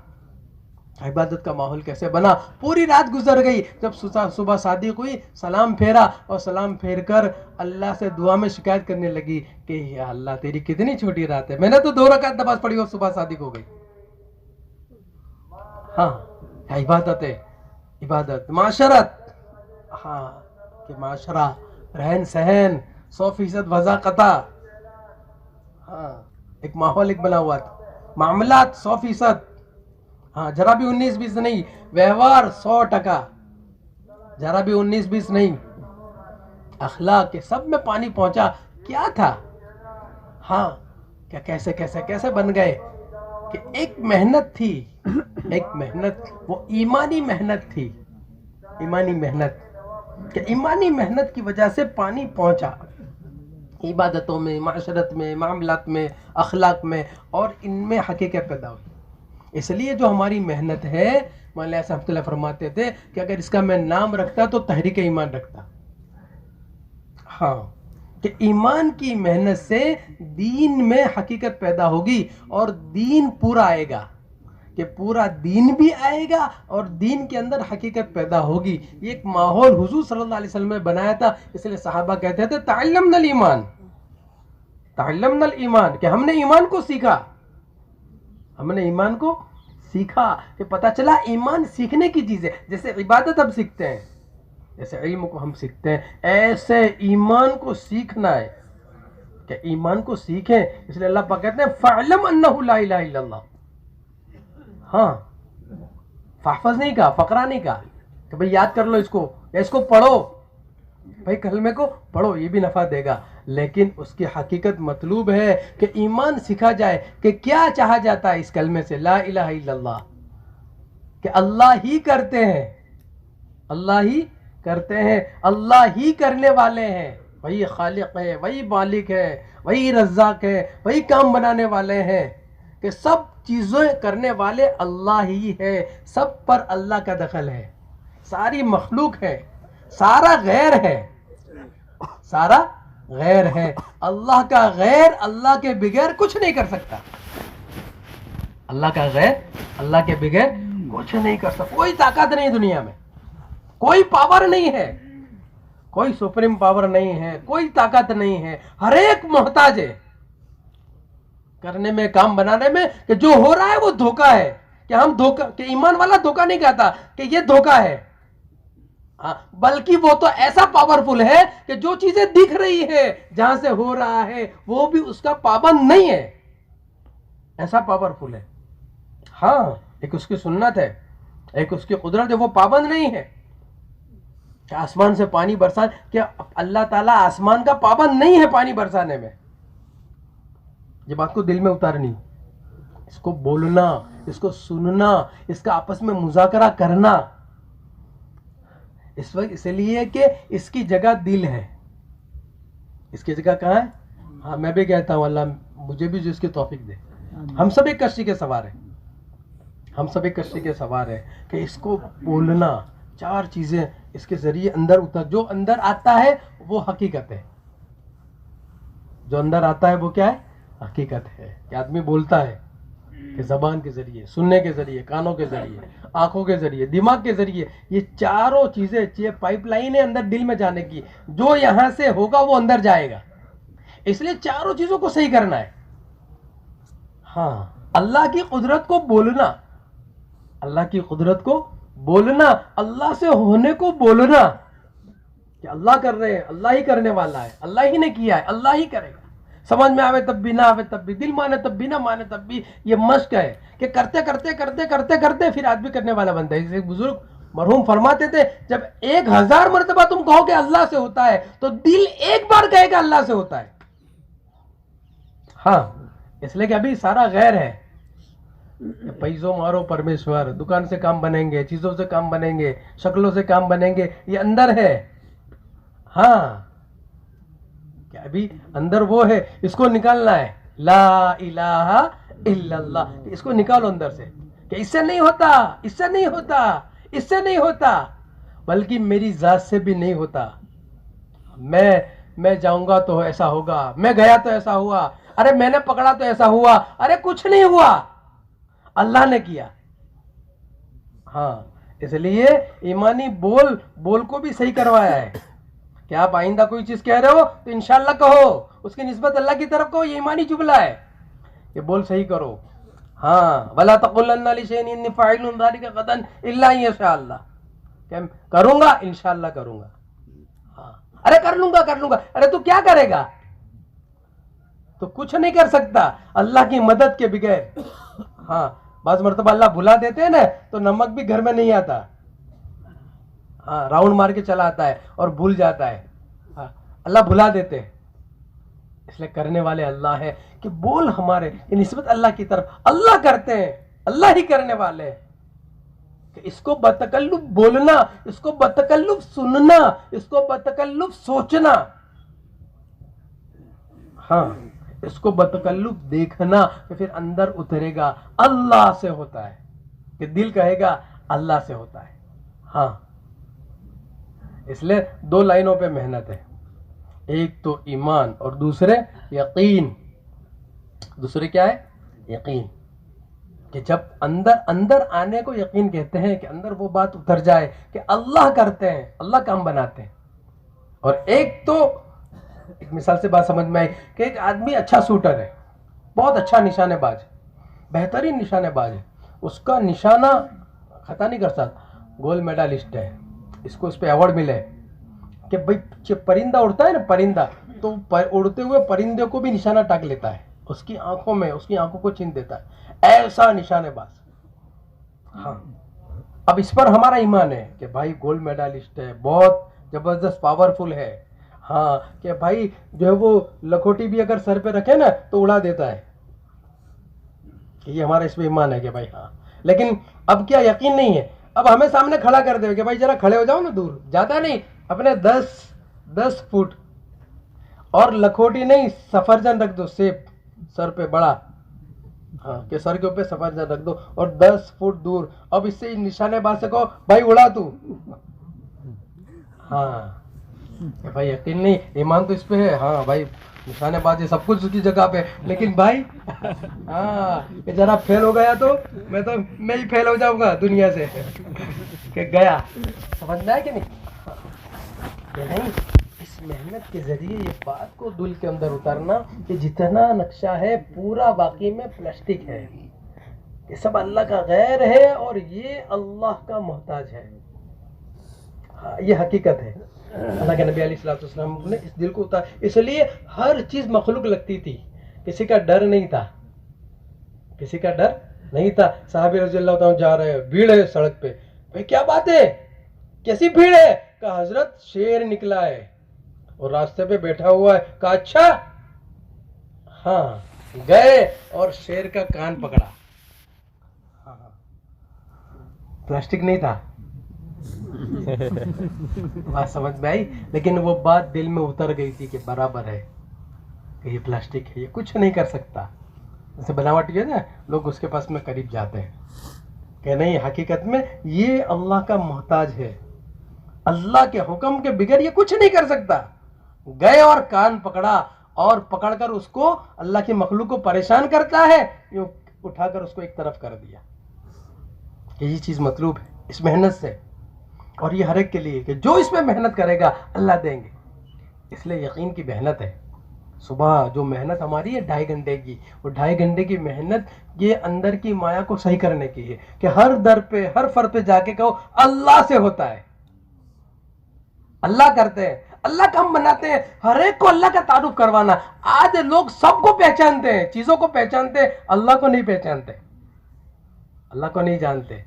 S1: عبادت کا ماحول کیسے بنا؟ پوری رات گزر گئی. جب صبح صادق ہوئی سلام پھیرا اور سلام پھیر کر اللہ سے دعا میں شکایت کرنے لگی کہ یا اللہ تیری کتنی چھوٹی رات ہے, میں نے تو 2 رکعت نماز پڑھی اور صبح صادق ہو گئی. ہاں عبادت ہے, عبادت. معاشرت, ہاں کہ معاشرہ رہن سہن 100% وضاقتہ. ہاں ایک ماحول ایک بنا ہوا تھا. معاملات 100%. ہاں ذرا بھی 19-20 نہیں. ویوہار 100%. ذرا بھی 19-20 نہیں. اخلاق کے سب میں پانی پہنچا. کیا تھا؟ ہاں کیا کیسے بن گئے کہ ایک محنت تھی, ایک محنت, وہ ایمانی محنت تھی. ایمانی محنت کہ ایمانی محنت کی وجہ سے پانی پہنچا عبادتوں میں, معاشرت میں, معاملات میں, اخلاق میں, اور ان میں حقیقت پیدا ہوئی. اس لیے جو ہماری محنت ہے مولانا صاحب اللہ فرماتے تھے کہ اگر اس کا میں نام رکھتا تو تحریک ایمان رکھتا. ہاں کہ ایمان کی محنت سے دین میں حقیقت پیدا ہوگی اور دین پورا آئے گا, کہ پورا دین بھی آئے گا اور دین کے اندر حقیقت پیدا ہوگی. یہ ایک ماحول حضور صلی اللہ علیہ وسلم نے بنایا تھا. اس لیے صحابہ کہتے تھے تعلمنا الایمان, تعلمنا الایمان, کہ ہم نے ایمان کو سیکھا, ہم نے ایمان کو سیکھا کہ پتہ چلا ایمان سیکھنے کی چیز ہے. جیسے عبادت ہم سیکھتے ہیں, جیسے علم کو ہم سیکھتے ہیں, ایسے ایمان کو سیکھنا ہے کہ ایمان کو سیکھیں. اس لیے اللہ پاک کہتے ہیں فَعْلَمْ أَنَّهُ لَا إِلَهَ إِلَّا اللَّهُ. ہاں, فحفظ نہیں کہا, فقرہ نہیں کہا کہ بھئی یاد کر لو اس کو یا اس کو پڑھو. بھئی کلمے کو پڑھو, یہ بھی نفع دے گا, لیکن اس کی حقیقت مطلوب ہے کہ ایمان سیکھا جائے کہ کیا چاہا جاتا ہے اس کلمے سے, لا الہ الا اللہ, کہ اللہ ہی کرتے ہیں, اللہ ہی کرتے ہیں, اللہ ہی کرنے والے ہیں, وہی خالق ہے, وہی مالک ہے, وہی رزاق ہے, وہی کام بنانے والے ہیں, کہ سب چیزیں کرنے والے اللہ ہی ہے. سب پر اللہ کا دخل ہے, ساری مخلوق ہے, سارا غیر ہے, سارا غیر ہے. اللہ کا غیر اللہ کے بغیر کچھ نہیں کر سکتا. اللہ کا غیر اللہ کے بغیر کچھ نہیں کر سکتا. کوئی طاقت نہیں دنیا میں, کوئی پاور نہیں ہے, کوئی سپریم پاور نہیں ہے, کوئی طاقت نہیں ہے. ہر ایک محتاج ہے کرنے میں, کام بنانے میں, کہ جو ہو رہا ہے وہ دھوکہ ہے. کہ ہم دھوکہ, کہ ایمان والا دھوکہ نہیں کہتا کہ یہ دھوکہ ہے, بلکہ وہ تو ایسا پاورفل ہے کہ جو چیزیں دکھ رہی ہے, جہاں سے ہو رہا ہے, وہ بھی اس کا پابند نہیں ہے. ایسا پاورفل ہے. ہاں, ایک اس کی سنت ہے, ایک اس کی قدرت ہے, وہ پابند نہیں ہے. کہ آسمان سے پانی برسا, کہ اللہ تعالیٰ آسمان کا پابند نہیں ہے پانی برسانے میں. یہ بات کو دل میں اتارنی, اس کو بولنا, اس کو سننا, اس کا آپس میں مذاکرہ کرنا. اس وقت اس لیے کہ اس کی جگہ دل ہے. اس کی جگہ کہاں ہے؟ ہاں, میں بھی کہتا ہوں اللہ مجھے بھی جو اس کی توفیق دے. ہم سب ایک کشتی کے سوار ہیں, ہم سب ایک کشتی کے سوار ہیں, کہ اس کو بولنا, چار چیزیں اس کے ذریعے اندر اتر. جو اندر آتا ہے وہ حقیقت ہے. جو اندر آتا ہے وہ کیا ہے؟ حقیقت ہے. کہ آدمی بولتا ہے کہ زبان کے ذریعے, سننے کے ذریعے, کانوں کے ذریعے, آنکھوں کے ذریعے, دماغ کے ذریعے. یہ چاروں چیزیں, یہ پائپ لائن ہے اندر دل میں جانے کی. جو یہاں سے ہوگا وہ اندر جائے گا. اس لیے چاروں چیزوں کو صحیح کرنا ہے. ہاں, اللہ کی قدرت کو بولنا, اللہ کی قدرت کو بولنا, اللہ سے ہونے کو بولنا, کہ اللہ کر رہے ہیں, اللہ ہی کرنے والا ہے, اللہ ہی نے کیا ہے, اللہ ہی کرے گا. سمجھ میں آوے تب بھی, نہ آوے تب بھی, دل مانے تب بھی, نہ مانے تب بھی. یہ مشق ہے کہ کرتے کرتے کرتے کرتے کرتے پھر آدمی کرنے والا بنتا ہے. ایک بزرگ مرحوم فرماتے تھے, جب 1000 مرتبہ تم کہو کہ اللہ سے ہوتا ہے, تو دل ایک بار کہے کہ اللہ سے ہوتا ہے. ہاں, اس لیے کہ ابھی سارا غیر ہے. پیسوں مارو پرمیشور, دکان سے کام بنیں گے, چیزوں سے کام بنیں گے, شکلوں سے کام بنیں گے, یہ اندر ہے. ہاں, کہ ابھی اندر وہ ہے, اس کو نکالنا ہے. لا الہ الا اللہ, اس کو نکالو اندر سے, کہ اس سے نہیں ہوتا, اس سے نہیں ہوتا, اس سے نہیں ہوتا, بلکہ میری ذات سے بھی نہیں ہوتا. میں جاؤں گا تو ایسا ہوگا, میں گیا تو ایسا ہوا, ارے میں نے پکڑا تو ایسا ہوا, ارے کچھ نہیں ہوا, اللہ نے کیا. ہاں, اس لیے ایمانی بول کو بھی صحیح کروایا ہے, کہ آپ آئندہ کوئی چیز کہہ رہے ہو تو انشاءاللہ کہو, اس کی نسبت اللہ کی طرف کہو, یہ ایمانی جملہ ہے. یہ بول صحیح کرو. ہاں, وَلَا تَقُلَّنَّ لِشَيْءٍ إِنِّي فَاعِلٌ ذَلِكَ غَدًا إِلَّا أَن يَشَاءَ اللَّهُ, کہ کروں گا, انشاءاللہ کروں گا. ہاں, ارے کر لوں گا, ارے تو کیا کرے گا, تو کچھ نہیں کر سکتا اللہ کی مدد کے بغیر. ہاں, بعض مرتبہ اللہ بھلا دیتے ہیں نا, تو نمک بھی گھر میں نہیں آتا. ہاں, راؤنڈ مار کے چلا آتا ہے اور بھول جاتا ہے. ہاں, اللہ بھلا دیتے ہیں. اس لیے کرنے والے اللہ ہے, کہ بول ہمارے نسبت اللہ کی طرف, اللہ کرتے ہیں, اللہ ہی کرنے والے ہیں. کہ اس کو بتکلف بولنا, اس کو بتکلف سننا, اس کو بتکلف سوچنا. ہاں, اس کو بتکلف دیکھنا, کہ پھر اندر اترے گا اللہ سے ہوتا ہے, کہ دل کہے گا اللہ سے ہوتا ہے. ہاں, اس لیے 2 لائنوں پہ محنت ہے, ایک تو ایمان اور دوسرے یقین. دوسرے کیا ہے؟ یقین. کہ جب اندر آنے کو یقین کہتے ہیں, کہ اندر وہ بات اتر جائے کہ اللہ کرتے ہیں, اللہ کام بناتے ہیں. اور ایک تو ایک مثال سے بات سمجھ میں آئی, کہ ایک آدمی اچھا شوٹر ہے, بہت اچھا نشانے باز ہے, بہترین نشانے باز ہے, اس کا نشانہ خطا نہیں کر سکتا. گولڈ میڈلسٹ ہے, اس کو اس پہ ایوارڈ ملے کہ بھائی پرندہ اڑتا ہے نا, پرندہ تو اڑتے ہوئے پرندے کو بھی نشانہ ٹاک لیتا ہے, اس کی آنکھوں میں, اس کی آنکھوں کو چھین دیتا ہے, ایسا نشانے باز. ہاں, اب اس پر ہمارا ایمان ہے کہ بھائی گولڈ میڈلسٹ ہے, بہت زبردست پاورفل ہے. ہاں کہ بھائی جو ہے وہ لکھوٹی بھی اگر سر پہ رکھے نا تو اڑا دیتا ہے. یہ ہمارا اس پہ ایمان ہے کہ بھائی ہاں. لیکن اب کیا یقین نہیں ہے, اب ہمیں سامنے کھڑا کر دے کہ بھائی ذرا کھڑے ہو جاؤ نا, دور جاتا نہیں, اپنے 10 فٹ, اور لکھوٹی نہیں سفرجن رکھ دو, سیب سر پہ بڑا, ہاں کہ سر کے اوپر سفرجن رکھ دو اور 10 فٹ دور. اب اس سے نشانے باز سے کہو بھائی اڑا تو, ہاں بھائی یقین نہیں, ایمان تو اس پہ ہے. ہاں بھائی نشانے بازی سب کچھ اس کی جگہ پہ, لیکن بھائی ہاں کہ ذرا فیل ہو گیا تو میں ہی فیل ہو جاؤں گا دنیا سے کہ گیا. سمجھ میں آیا کہ نہیں, اس محنت کے ذریعے یہ بات کو دل کے اندر اتارنا کہ جتنا نقشہ ہے پورا واقعی میں پلاسٹک ہے, یہ سب اللہ کا غیر ہے اور یہ اللہ کا محتاج ہے. یہ حقیقت ہے. اللہ کے نبی علیہ السلام نے اس دل کو اتار, اس لیے ہر چیز مخلوق لگتی تھی, کسی کا ڈر نہیں تھا, کسی کا ڈر نہیں تھا. صحابی رضی اللہ تعالیٰ جا رہے ہیں, بھیڑ ہے سڑک پہ, بھائی کیا بات ہے, کیسی بھیڑ ہے, کہا حضرت شیر نکلا ہے اور راستے پہ بیٹھا ہوا ہے. کہا اچھا, ہاں گئے اور شیر کا کان پکڑا. پلاسٹک نہیں تھا, بات سمجھ میں آئی, لیکن وہ بات دل میں اتر گئی تھی کہ برابر ہے کہ یہ پلاسٹک ہے, یہ کچھ نہیں کر سکتا. جیسے بناوٹ ہے نا, لوگ اس کے پاس میں قریب جاتے ہیں کہ نہیں, حقیقت میں یہ اللہ کا محتاج ہے, اللہ کے حکم کے بغیر یہ کچھ نہیں کر سکتا. گئے اور کان پکڑا, اور پکڑ کر اس کو اللہ کی مخلوق کو پریشان کرتا ہے, یہ اٹھا کر اس کو ایک طرف کر دیا کہ یہ چیز مطلوب ہے اس محنت سے, اور یہ ہر ایک کے لیے کہ جو اس میں محنت کرے گا اللہ دیں گے. اس لیے یقین کی محنت ہے. صبح جو محنت ہماری ہے 2.5 گھنٹے کی, وہ 2.5 گھنٹے کی محنت یہ اندر کی مایا کو صحیح کرنے کی ہے کہ ہر در پہ, ہر فر پہ جا کے کہو اللہ سے ہوتا ہے, اللہ کرتے ہیں, اللہ کا ہم بناتے ہیں, ہر ایک کو اللہ کا تعارف کروانا. آج لوگ سب کو پہچانتے ہیں, چیزوں کو پہچانتے ہیں, اللہ کو نہیں پہچانتے, اللہ کو نہیں جانتے,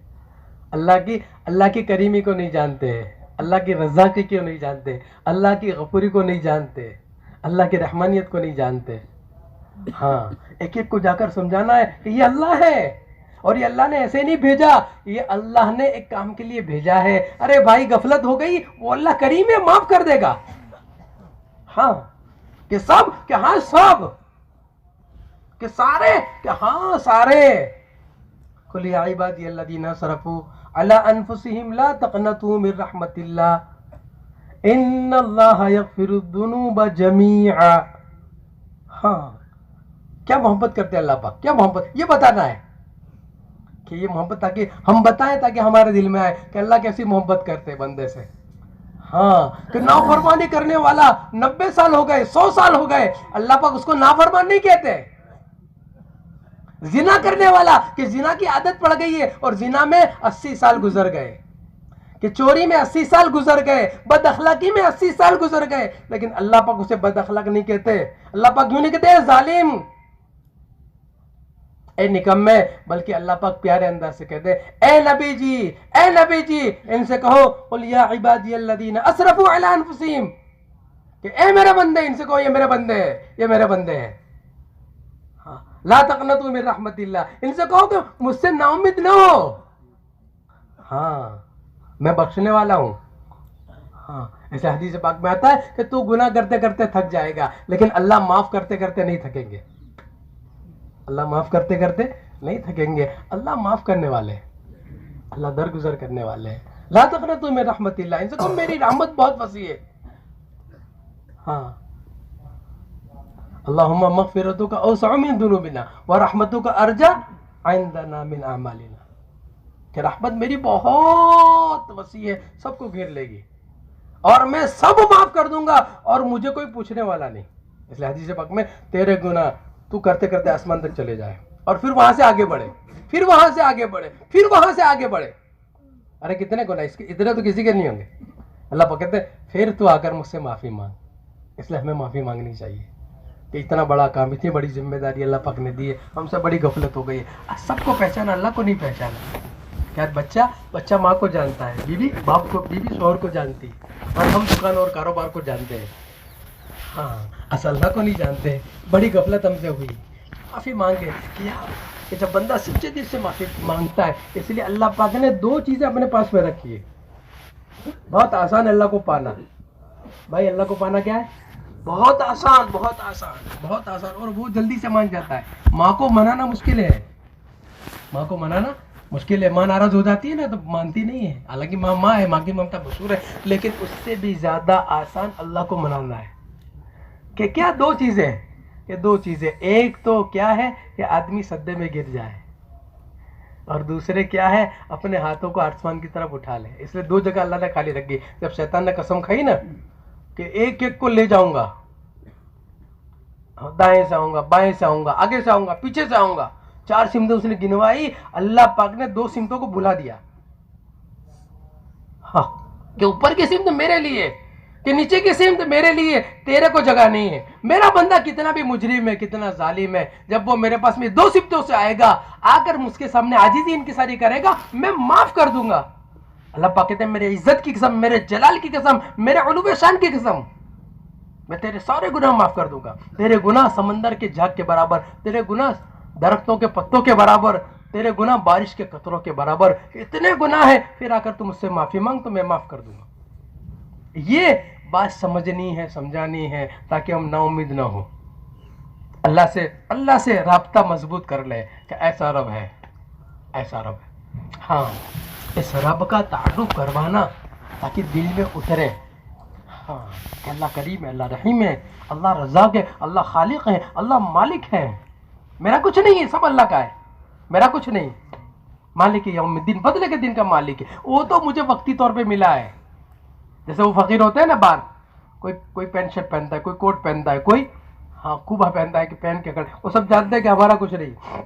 S1: اللہ کی کریمی کو نہیں جانتے, اللہ کی رضاقی کو نہیں جانتے, اللہ کی غفوری کو نہیں جانتے, اللہ کی رحمانیت کو نہیں جانتے. ہاں ایک ایک کو جا کر سمجھانا ہے کہ یہ اللہ ہے, اور یہ اللہ نے ایسے نہیں بھیجا, یہ اللہ نے ایک کام کے لیے بھیجا ہے. ارے بھائی غفلت ہو گئی, وہ اللہ کریم ہے, معاف کر دے گا. ہاں کہ سب, کہ ہاں سب, کہ سارے, کہ ہاں سارے. قل یا عبادی الذین اسرفوا علی انفسہم لا تقنطوا من رحمت اللہ ان اللہ یغفر الذنوب جمیعا. ہاں کیا محبت کرتے ہیں اللہ پاک, کیا محبت, یہ بتانا ہے کہ یہ محبت, تاکہ ہم بتائیں, تاکہ ہمارے دل میں آئے کہ اللہ کیسی محبت کرتے بندے سے. ہاں کہ نافرمانی کرنے والا 90 سال ہو گئے, 100 سال ہو گئے, اللہ پاک اس کو نافرمان نہیں کہتے. زنا کرنے والا کہ زنا کی عادت پڑ گئی ہے اور زنا میں 80 سال گزر گئے, کہ چوری میں 80 سال گزر گئے, بد اخلاقی میں 80 سال گزر گئے, لیکن اللہ پاک اسے بد اخلاق نہیں کہتے. اللہ پاک کیوں نہیں کہتے ظالم, اے نکمے, بلکہ اللہ پاک پیارے انداز سے کہتے اے نبی جی, اے نبی جی, ان سے کہو قل یا عبادی الذین اسرفوا علی انفسہم, کہ اے میرے بندے, ان سے کہو یہ میرے بندے ہیں, یہ میرے بندے ہیں. لا تقنطوا من رحمت اللہ, ان سے کہو کہ مجھ سے نا امید نہ ہو, ہاں میں بخشنے والا ہوں. ہاں ایسے حدیث پاک میں آتا ہے کہ تو گناہ کرتے کرتے تھک جائے گا, لیکن اللہ معاف کرتے کرتے نہیں تھکیں گے, اللہ معاف کرتے کرتے نہیں تھکیں گے. اللہ معاف کرنے والے, اللہ درگزر کرنے والے. لا تقنطوا من رحمت اللہ, ان سے کہو میری رحمت بہت وسیع ہے. ہاں اللہم مغفرتک اوسع من ذنوبنا ورحمتک ارجع عندنا من اعمالنا, کہ رحمت میری بہت وسیع ہے, سب کو گھیر لے گی, اور میں سب معاف کر دوں گا, اور مجھے کوئی پوچھنے والا نہیں. اس لیے حدیث پاک میں تیرے گناہ تو کرتے کرتے آسمان تک چلے جائے, اور پھر وہاں سے آگے بڑھے، پھر وہاں سے آگے بڑھے، پھر وہاں سے آگے بڑھے. ارے کتنے گناہ، اس کے اتنے تو کسی کے نہیں ہوں گے. اللہ پاک کہتے ہیں پھر تو آ کر مجھ سے معافی مانگ. اس لیے ہمیں معافی مانگنی چاہیے کہ اتنا بڑا کام، اتنی بڑی ذمہ داری اللہ پاک نے دی ہے، ہم سے بڑی غفلت ہو گئی ہے. سب کو پہچانا، اللہ کو نہیں پہچانا. کیا بچہ ماں کو جانتا ہے، بیوی باپ کو، بیوی شوہر کو جانتی ہے، اور ہم دکان اور کاروبار کو جانتے ہیں. ہاں اصل اللہ کو نہیں جانتے. بڑی غفلت ہم سے ہوئی. معافی مانگے کہ جب بندہ سچے دل سے معافی مانگتا ہے. اس لیے اللہ پاک نے دو چیزیں اپنے پاس میں رکھی ہے. بہت آسان ہے اللہ کو پانا. بھائی اللہ کو پانا کیا ہے؟ بہت آسان، بہت آسان، بہت آسان، اور وہ جلدی سے مان جاتا ہے. ماں کو منانا مشکل ہے، ماں کو منانا مشکل ہے. ماں ناراض ہو جاتی ہے نا تو مانتی نہیں ہے. حالانکہ ماں ہے، ماں کی ممتا مشہور ہے، لیکن اس سے بھی زیادہ آسان اللہ کو منانا ہے. کہ کیا دو چیزیں، کہ دو چیزیں. ایک تو کیا ہے کہ آدمی سجدے میں گر جائے، اور دوسرے کیا ہے اپنے ہاتھوں کو آسمان کی طرف اٹھا لے. اس لیے دو جگہ اللہ نے خالی رکھی. جب شیطان نے قسم کھائی نا کہ ایک ایک کو لے جاؤں گا، دائیں سے آؤں گا، بائیں سے آؤں گا، آگے سے آؤں گا، پیچھے سے آؤں گا، 4 سمتیں اس نے گنوائی. اللہ پاک نے 2 سمتوں کو بھلا دیا. ہاں کہ اوپر کی سمت میرے لیے، کہ نیچے کی سمت میرے لیے، تیرے کو جگہ نہیں ہے. میرا بندہ کتنا بھی مجرم ہے، کتنا ظالم ہے، جب وہ میرے پاس میں 2 سمتوں سے آئے گا، آ کر مجھ کے سامنے عاجزی انکساری کرے گا، میں معاف کر دوں گا. اللہ پاک کہتے ہیں میرے عزت کی قسم، میرے جلال کی قسم، میرے علو شان کی قسم، میں تیرے سارے گناہ معاف کر دوں گا. تیرے گناہ سمندر کے جھاگ کے برابر، تیرے گناہ درختوں کے پتوں کے برابر، تیرے گناہ بارش کے قطروں کے برابر. اتنے گناہ ہیں، پھر آ کر تم مجھ سے معافی مانگ تو میں معاف کر دوں گا. یہ بات سمجھنی ہے، سمجھانی ہے، تاکہ ہم نا امید نہ ہو. اللہ سے رابطہ مضبوط کر لے کہ ایسا رب ہے، ایسا رب ہے. ہاں اس رب کا تعارف کروانا تاکہ دل میں اترے. ہاں کہ اللہ کریم ہے، اللہ رحیم ہے، اللہ رزاق ہے، اللہ خالق ہے، اللہ مالک ہے. میرا کچھ نہیں ہے، سب اللہ کا ہے. میرا کچھ نہیں. مالک یوم الدین، بدلے کے دن کا مالک ہے. وہ تو مجھے وقتی طور پہ ملا ہے. جیسے وہ فقیر ہوتے ہیں نا باہر، کوئی پینٹ شرٹ پہنتا ہے، کوئی کوٹ پہنتا ہے، کوئی کوبا پہنتا ہے کہ پہن کے وہ سب جانتے ہیں کہ ہمارا کچھ نہیں،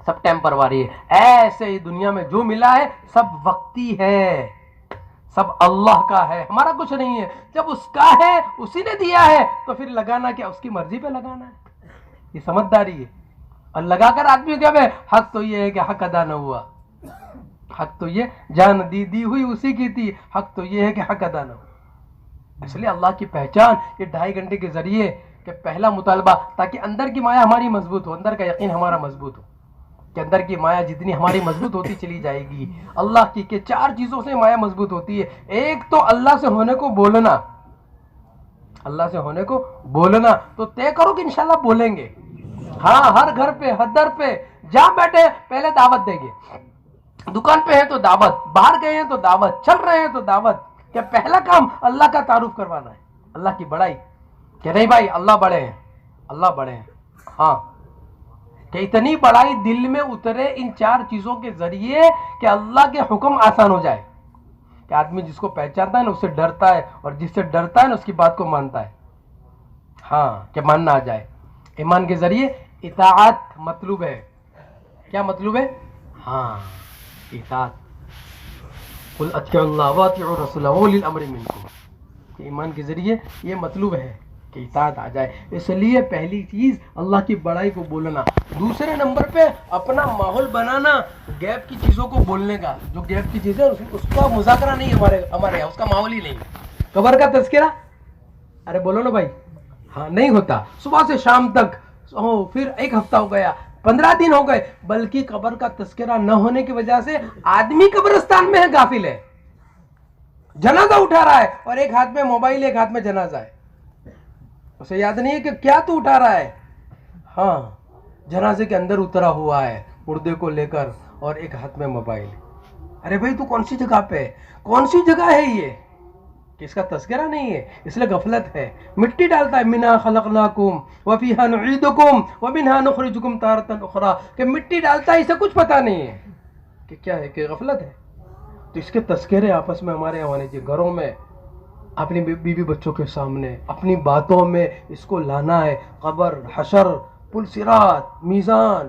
S1: سب ٹیمپروری ہے. ایسے ہی دنیا میں جو ملا ہے سب وقتی ہے، سب اللہ کا ہے، ہمارا کچھ نہیں ہے. جب اس کا ہے، اسی نے دیا ہے، تو پھر لگانا کیا، اس کی مرضی پہ لگانا ہے. یہ سمجھداری ہے. اور لگا کر آدمی کیا ہے، حق تو یہ ہے کہ حق ادا نہ ہوا. حق تو یہ جان دی ہوئی اسی کی تھی، حق تو یہ ہے کہ حق ادا نہ ہوا. اس لیے اللہ کی پہچان یہ 2.5 گھنٹے کے ذریعے کہ پہلا مطالبہ، تاکہ اندر کی مایا ہماری مضبوط ہو، اندر کا یقین ہمارا مضبوط ہو. کہ اندر کی مایا جتنی ہماری مضبوط ہوتی چلی جائے گی اللہ کی، کہ 4 چیزوں سے مایا مضبوط ہوتی ہے. ایک تو اللہ سے ہونے کو بولنا، اللہ سے ہونے کو بولنا. تو طے کرو کہ انشاءاللہ بولیں گے. ہاں ہر گھر پہ، ہر در پہ جہاں بیٹھے پہلے دعوت دیں گے. دکان پہ ہے تو دعوت، باہر گئے ہیں تو دعوت، چل رہے ہیں تو دعوت. کہ پہلا کام اللہ کا تعارف کروانا ہے، اللہ کی بڑائی. کہ نہیں بھائی اللہ بڑے ہیں، اللہ بڑے ہیں. ہاں کہ اتنی بڑائی دل میں اترے ان 4 چیزوں کے ذریعے کہ اللہ کے حکم آسان ہو جائے. کہ آدمی جس کو پہچانتا ہے نا اس سے ڈرتا ہے، اور جس سے ڈرتا ہے نا اس کی بات کو مانتا ہے. ہاں کہ ماننا آ جائے. ایمان کے ذریعے اطاعت مطلوب ہے. کیا مطلوب ہے؟ ہاں اطاعت. قل اطیعوا اللہ واطیعوا الرسول واولی الامر منکم. کہ ایمان کے ذریعے یہ مطلوب ہے کہ اطاعت آ جائے. اس لیے پہلی چیز اللہ کی بڑائی کو بولنا. دوسرے نمبر پہ اپنا ماحول بنانا غیب کی چیزوں کو بولنے کا. جو غیب کی چیزیں اس کا مذاکرہ نہیں ہمارے یہاں، اس کا ماحول ہی نہیں. قبر کا تذکرہ، ارے بولو نا بھائی، ہاں نہیں ہوتا. صبح سے شام تک، پھر 1 ہفتہ ہو گیا، 15 دن ہو گئے، بلکہ قبر کا تذکرہ نہ ہونے کی وجہ سے آدمی قبرستان میں ہے، غافل ہے، جنازہ اٹھا رہا ہے، اور ایک ہاتھ میں موبائل، ایک ہاتھ میں جنازہ ہے. اسے یاد نہیں ہے کہ کیا تو اٹھا رہا ہے. ہاں جنازے کے اندر اترا ہوا ہے مردے کو لے کر، اور ایک ہاتھ میں موبائل. ارے بھائی تو کون سی جگہ پہ ہے، کون سی جگہ ہے یہ کہ اس کا تذکرہ نہیں ہے. اس لیے غفلت ہے. مٹی ڈالتا ہے، منہا خلقناکم وفیہا نعیدکم ومنہا نخرجکم تارۃ اخری. کہ مٹی ڈالتا ہے، اسے کچھ پتا نہیں ہے کہ کیا ہے، کہ غفلت ہے. تو اس کے تذکرے آپس میں ہمارے یہاں ہونے چاہیے. گھروں میں اپنی بیوی بچوں کے سامنے اپنی باتوں میں اس کو لانا ہے. قبر، حشر، پل صراط، میزان،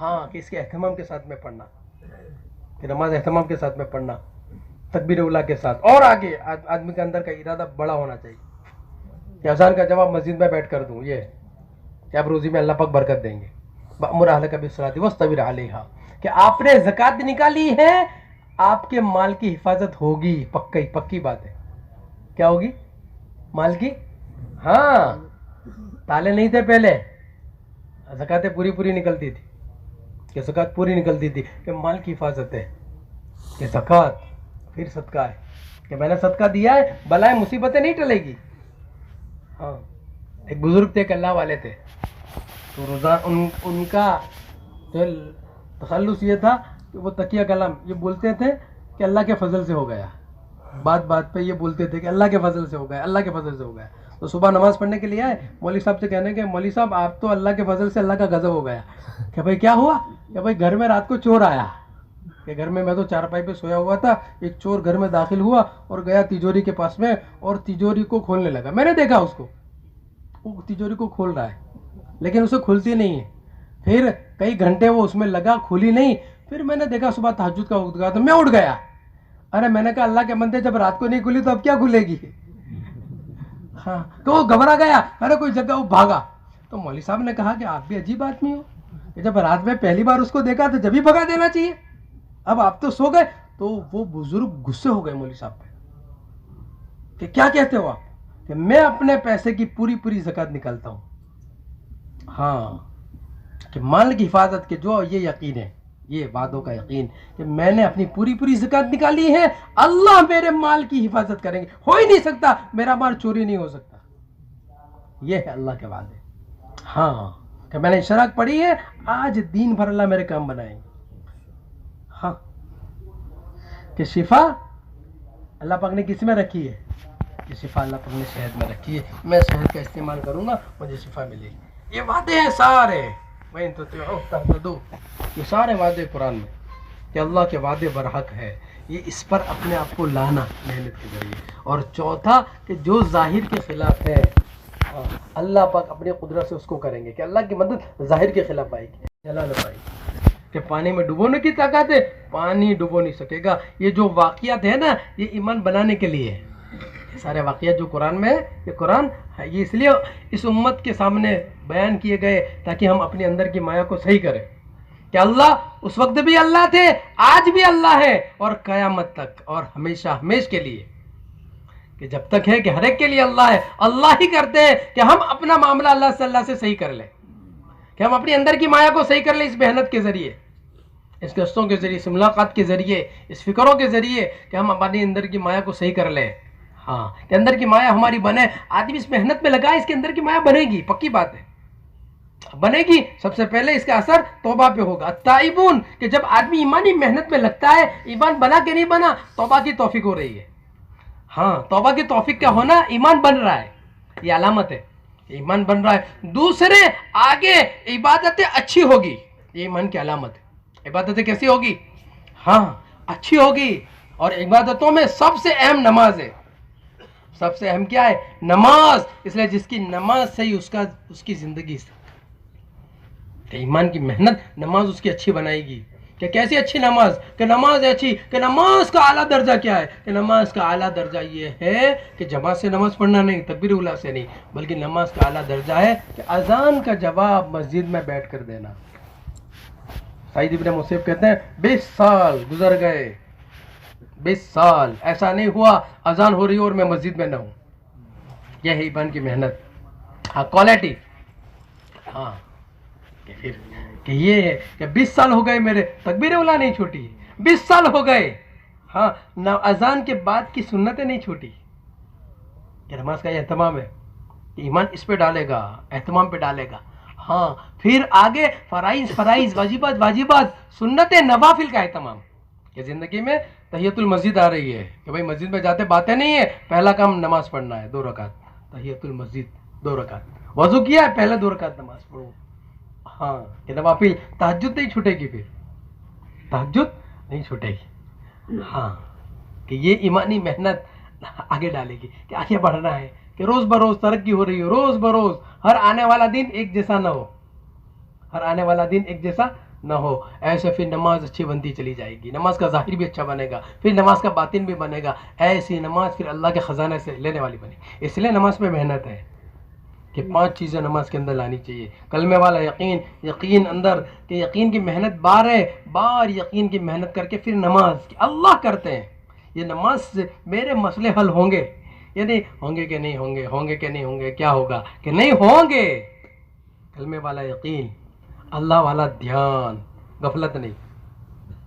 S1: ہاں کہ اس کے اہتمام کے ساتھ میں پڑھنا، کہ نماز اہتمام کے ساتھ میں پڑھنا، تکبیر اولا کے ساتھ. اور آگے آدمی کے اندر کا ارادہ بڑا ہونا چاہیے کہ اذان کا جواب مسجد میں بیٹھ کر دوں، یہ کہ آپ روزی میں اللہ پاک برکت دیں گے. وَأْمُرْ أَهْلَكَ بِالصَّلَاةِ وَاصْطَبِرْ عَلَيْهَا کہ آپ نے زکوٰۃ نکالی ہے، آپ کے مال کی حفاظت ہوگی، پکی بات ہے. کیا ہوگی؟ مال کی. ہاں تالے نہیں تھے پہلے، زکوٰۃیں پوری نکلتی تھی، کہ زکوٰۃ پوری نکلتی تھی کہ مال کی حفاظت ہے، کہ زکوٰۃ پھر صدقہ ہے، کہ میں نے صدقہ دیا ہے، بلائیں مصیبتیں نہیں ٹلے گی. ہاں ایک بزرگ تھے، ایک اللہ والے تھے، تو روزہ ان کا تخلص یہ تھا کہ وہ تکیہ کلام یہ بولتے تھے کہ اللہ کے فضل سے ہو گیا. بات پہ یہ بولتے تھے کہ اللہ کے فضل سے ہو گیا، اللہ کے فضل سے ہو گیا. تو صبح نماز پڑھنے کے لیے آئے، مولوی صاحب سے کہنے کہ مولوی صاحب آپ تو اللہ کے فضل سے اللہ کا غضب ہو گیا. کہ بھائی کیا ہوا؟ کہ بھائی گھر میں رات کو چور آیا، کہ گھر میں تو چارپائی پہ سویا ہوا تھا، ایک چور گھر میں داخل ہوا اور گیا تیجوری کے پاس میں اور تیجوری کو کھولنے لگا. میں نے دیکھا اس کو، وہ تیجوری کو کھول رہا ہے لیکن اسے کھلتی نہیں ہے. پھر کئی گھنٹے وہ اس میں لگا، کھلی نہیں. پھر میں نے دیکھا صبح تہجد کا وقت گیا تو میں اٹھ گیا. ارے میں نے کہا اللہ کے بندے جب رات کو نہیں کھلی تو اب کیا کھلے گی؟ ہاں تو وہ گھبرا گیا، ارے کوئی جگہ وہ بھاگا. تو مولوی صاحب نے کہا کہ آپ بھی عجیب آدمی ہو کہ جب رات میں پہلی بار اس کو دیکھا تو جب ہی بھگا دینا چاہیے، اب آپ تو سو گئے. تو وہ بزرگ غصے ہو گئے مولوی صاحب پہ کہ کیا کہتے ہو آپ، کہ میں اپنے پیسے کی پوری زکوٰۃ نکالتا ہوں. ہاں کہ مال کی حفاظت کے جو یہ یقین ہے، یہ وعدوں کا یقین کہ میں نے اپنی پوری زکوٰۃ نکالی ہے، اللہ میرے مال کی حفاظت کریں گے. ہو ہی نہیں سکتا، میرا مال چوری نہیں ہو سکتا. یہ ہے اللہ کے وعدے. ہاں کہ میں نے اشراق پڑھی ہے، آج دین بھر اللہ میرے کام بنائیں گے. ہاں کہ شفا اللہ پاک نے کس میں رکھی ہے؟ کہ شفا اللہ پاک نے شہد میں رکھی ہے. میں شہد کا استعمال کروں گا مجھے شفا ملے گی. یہ وعدے ہیں سارے، یہ سارے وعدے قرآن میں کہ اللہ کے وعدے برحق ہے. یہ اس پر اپنے آپ کو لانا محنت کے ذریعے. اور چوتھا کہ جو ظاہر کے خلاف ہے اللہ پاک اپنی قدرت سے اس کو کریں گے، کہ اللہ کی مدد ظاہر کے خلاف آئے گی، جلال پائے گی. کہ پانی میں ڈبونے کی طاقت ہے، پانی ڈبو نہیں سکے گا. یہ جو واقعات ہے نا، یہ ایمان بنانے کے لیے ہے. سارے واقعات جو قرآن میں ہے، یہ قرآن یہ اس لیے اس امت کے سامنے بیان کیے گئے تاکہ ہم اپنے اندر کی مایا کو صحیح کریں کہ اللہ اس وقت بھی اللہ تھے، آج بھی اللہ ہے، اور قیامت تک اور ہمیشہ کے لیے. کہ جب تک ہے کہ ہر ایک کے لیے اللہ ہے. اللہ ہی کرتے ہیں کہ ہم اپنا معاملہ اللہ سے صحیح کر لیں، کہ ہم اپنے اندر کی مایا کو صحیح کر لیں اس محنت کے ذریعے، اس قصوں کے ذریعے، اس ملاقات کے ذریعے، اس فکروں کے ذریعے، کہ ہم اپنے اندر کی مایا کو صحیح کر لیں. ہاں کہ اندر کی مایا ہماری بنے. آدمی اس محنت میں لگا، اس کے اندر کی مایا بنے گی، پکی بات ہے بنے گی. سب سے پہلے اس کا اثر توبہ پہ ہوگا. التائبون کہ جب آدمی ایمانی محنت میں لگتا ہے، ایمان بنا کہ نہیں بنا، توبہ کی توفیق ہو رہی ہے. ہاں توبہ کی توفیق کا ہونا ایمان بن رہا ہے، یہ علامت ہے ایمان بن رہا ہے. دوسرے آگے عبادتیں اچھی ہوگی، یہ ایمان کی علامت ہے. عبادتیں کیسی ہوگی؟ ہاں اچھی ہوگی. اور عبادتوں میں سب سے اہم نماز ہے. سب سے اہم کیا ہے؟ نماز. اس لیے جس کی نماز صحیح اس کی زندگی صحیح. کہ ایمان کی محنت نماز اس کی اچھی بنائے گی. کہ کیسی اچھی نماز؟ کہ نماز اچھی، کہ نماز کا اعلیٰ درجہ کیا ہے؟ کہ نماز کا اعلیٰ درجہ یہ ہے کہ جماعت سے نماز پڑھنا نہیں، تکبیر اولیٰ سے نہیں، بلکہ نماز کا اعلیٰ درجہ ہے کہ اذان کا جواب مسجد میں بیٹھ کر دینا. سعید ابن مسیب کہتے ہیں 20 سال گزر گئے، 20 سال ایسا نہیں ہوا اذان ہو رہی ہو اور میں مسجد میں نہ ہوں. یہ ہے ایمان کی محنت. ہاں کوالٹی. ہاں کہ پھر کہ یہ ہے کہ 20 سال ہو گئے میرے، تکبیر اولیٰ نہیں چھوٹی، 20 سال ہو گئے. ہاں نہ اذان کے بعد کی سنتیں نہیں چھوٹی. کہ نماز کا یہ اہتمام ہے، ایمان اس پہ ڈالے گا، اہتمام پہ ڈالے گا. ہاں پھر آگے فرائض واجبات سنت نوافل کا اہتمام. کہ زندگی میں تحیت المسجد آ رہی ہے کہ بھائی مسجد میں جاتے باتیں نہیں ہے، پہلا کام نماز پڑھنا ہے 2 رکعت. تحیت المسجد 2 رکعت، وضو کیا ہے پہلے 2 رکعت نماز پڑھو. ہاں کہ نوافل. تہجد نہیں چھوٹے گی، پھر تہجد نہیں چھوٹے گی. ہاں کہ یہ ایمانی محنت آگے ڈالے گی کہ آگے بڑھنا ہے، کہ روز بروز ترقی ہو رہی ہے، روز بروز. ہر آنے والا دن ایک جیسا نہ ہو، ہر آنے والا دن ایک جیسا نہ ہو، ایسے پھر نماز اچھی بنتی چلی جائے گی، نماز کا ظاہر بھی اچھا بنے گا، پھر نماز کا باطن بھی بنے گا، ایسی نماز پھر اللہ کے خزانے سے لینے والی بنے گی۔ اس لیے نماز میں محنت ہے کہ 5 چیزیں نماز کے اندر لانی چاہیے۔ کلمے والا یقین، یقین اندر، کہ یقین کی محنت بار یقین کی محنت کر کے پھر نماز کہ اللہ کرتے ہیں، یہ نماز سے میرے مسئلے حل ہوں گے، یعنی ہوں گے کہ نہیں ہوں گے، ہوں گے کہ نہیں ہوں گے، کیا ہوگا کہ نہیں ہوں گے۔ کلمے والا یقین، اللہ والا دھیان، غفلت نہیں،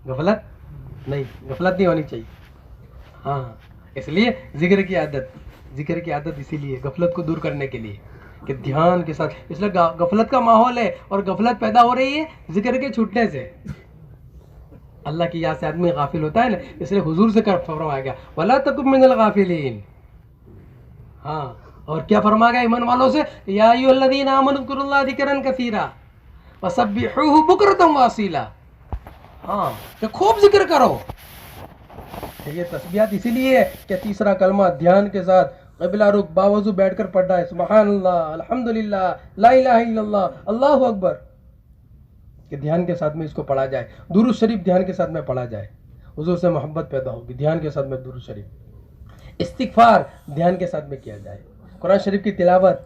S1: غفلت نہیں ہونی چاہیے۔ ہاں، اس لیے ذکر کی عادت اسی لیے غفلت کو دور کرنے کے لیے کہ دھیان کے ساتھ، اس لیے غفلت کا ماحول ہے اور غفلت پیدا ہو رہی ہے ذکر کے چھوٹنے سے۔ اللہ کی یاد سے آدمی غافل ہوتا ہے نا، اس لیے حضور سے فرمایا گیا وَلَا تَكُن مِّنَ الْغَافِلِينَ۔ ہاں، اور کیا فرمایا گیا ایمان والوں سے؟ یا ایھا الذین آمنوا اذکروا اللہ ذکرا کثیرا وسبحوہ بکرۃ واصیلا۔ ہاں، کہ خوب ذکر کرو۔ یہ تسبیحات اسی لیے ہے کہ تیسرا کلمہ دھیان کے ساتھ قبلہ رخ باوضو بیٹھ کر پڑھنا ہے، سبحان اللہ، الحمدللہ، لا الہ الا اللہ، اللہ اکبر، کہ دھیان کے ساتھ میں اس کو پڑھا جائے۔ درود شریف دھیان کے ساتھ میں پڑھا جائے، حضور سے محبت پیدا ہوگی دھیان کے ساتھ میں درود شریف۔ استغفار دھیان کے ساتھ میں کیا جائے۔ قرآن شریف کی تلاوت،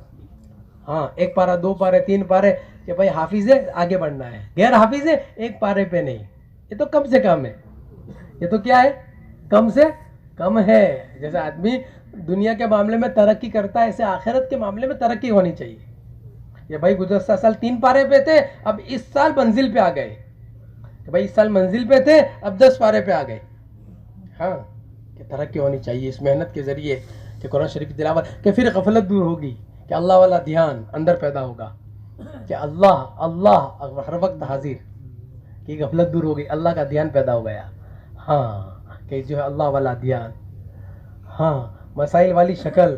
S1: ہاں، 1 پارہ 2 پارے 3 پارے، کہ بھائی حافظ ہے آگے بڑھنا ہے، غیر حافظ ہے 1 پارے پہ نہیں، یہ تو کم سے کم ہے، یہ تو کیا ہے، کم سے کم ہے۔ جیسے آدمی دنیا کے معاملے میں ترقی کرتا ہے، ایسے آخرت کے معاملے میں ترقی ہونی چاہیے۔ یہ بھائی گزشتہ سال 3 پارے پہ تھے، اب اس سال منزل پہ آ گئے، کہ بھائی اس سال منزل پہ تھے اب 10 پارے پہ آ گئے۔ ہاں، کہ ترقی ہونی چاہیے اس محنت کے ذریعے، کہ قرآن شریف کی تلاوت، کہ پھر غفلت دور ہوگی، کہ اللہ والا دھیان اندر پیدا ہوگا، کہ اللہ ہر وقت حاضر، کہ غفلت دور ہوگی، اللہ کا دھیان پیدا ہو گیا۔ ہاں، کہ جو ہے اللہ والا دھیان، ہاں، مسائل والی شکل،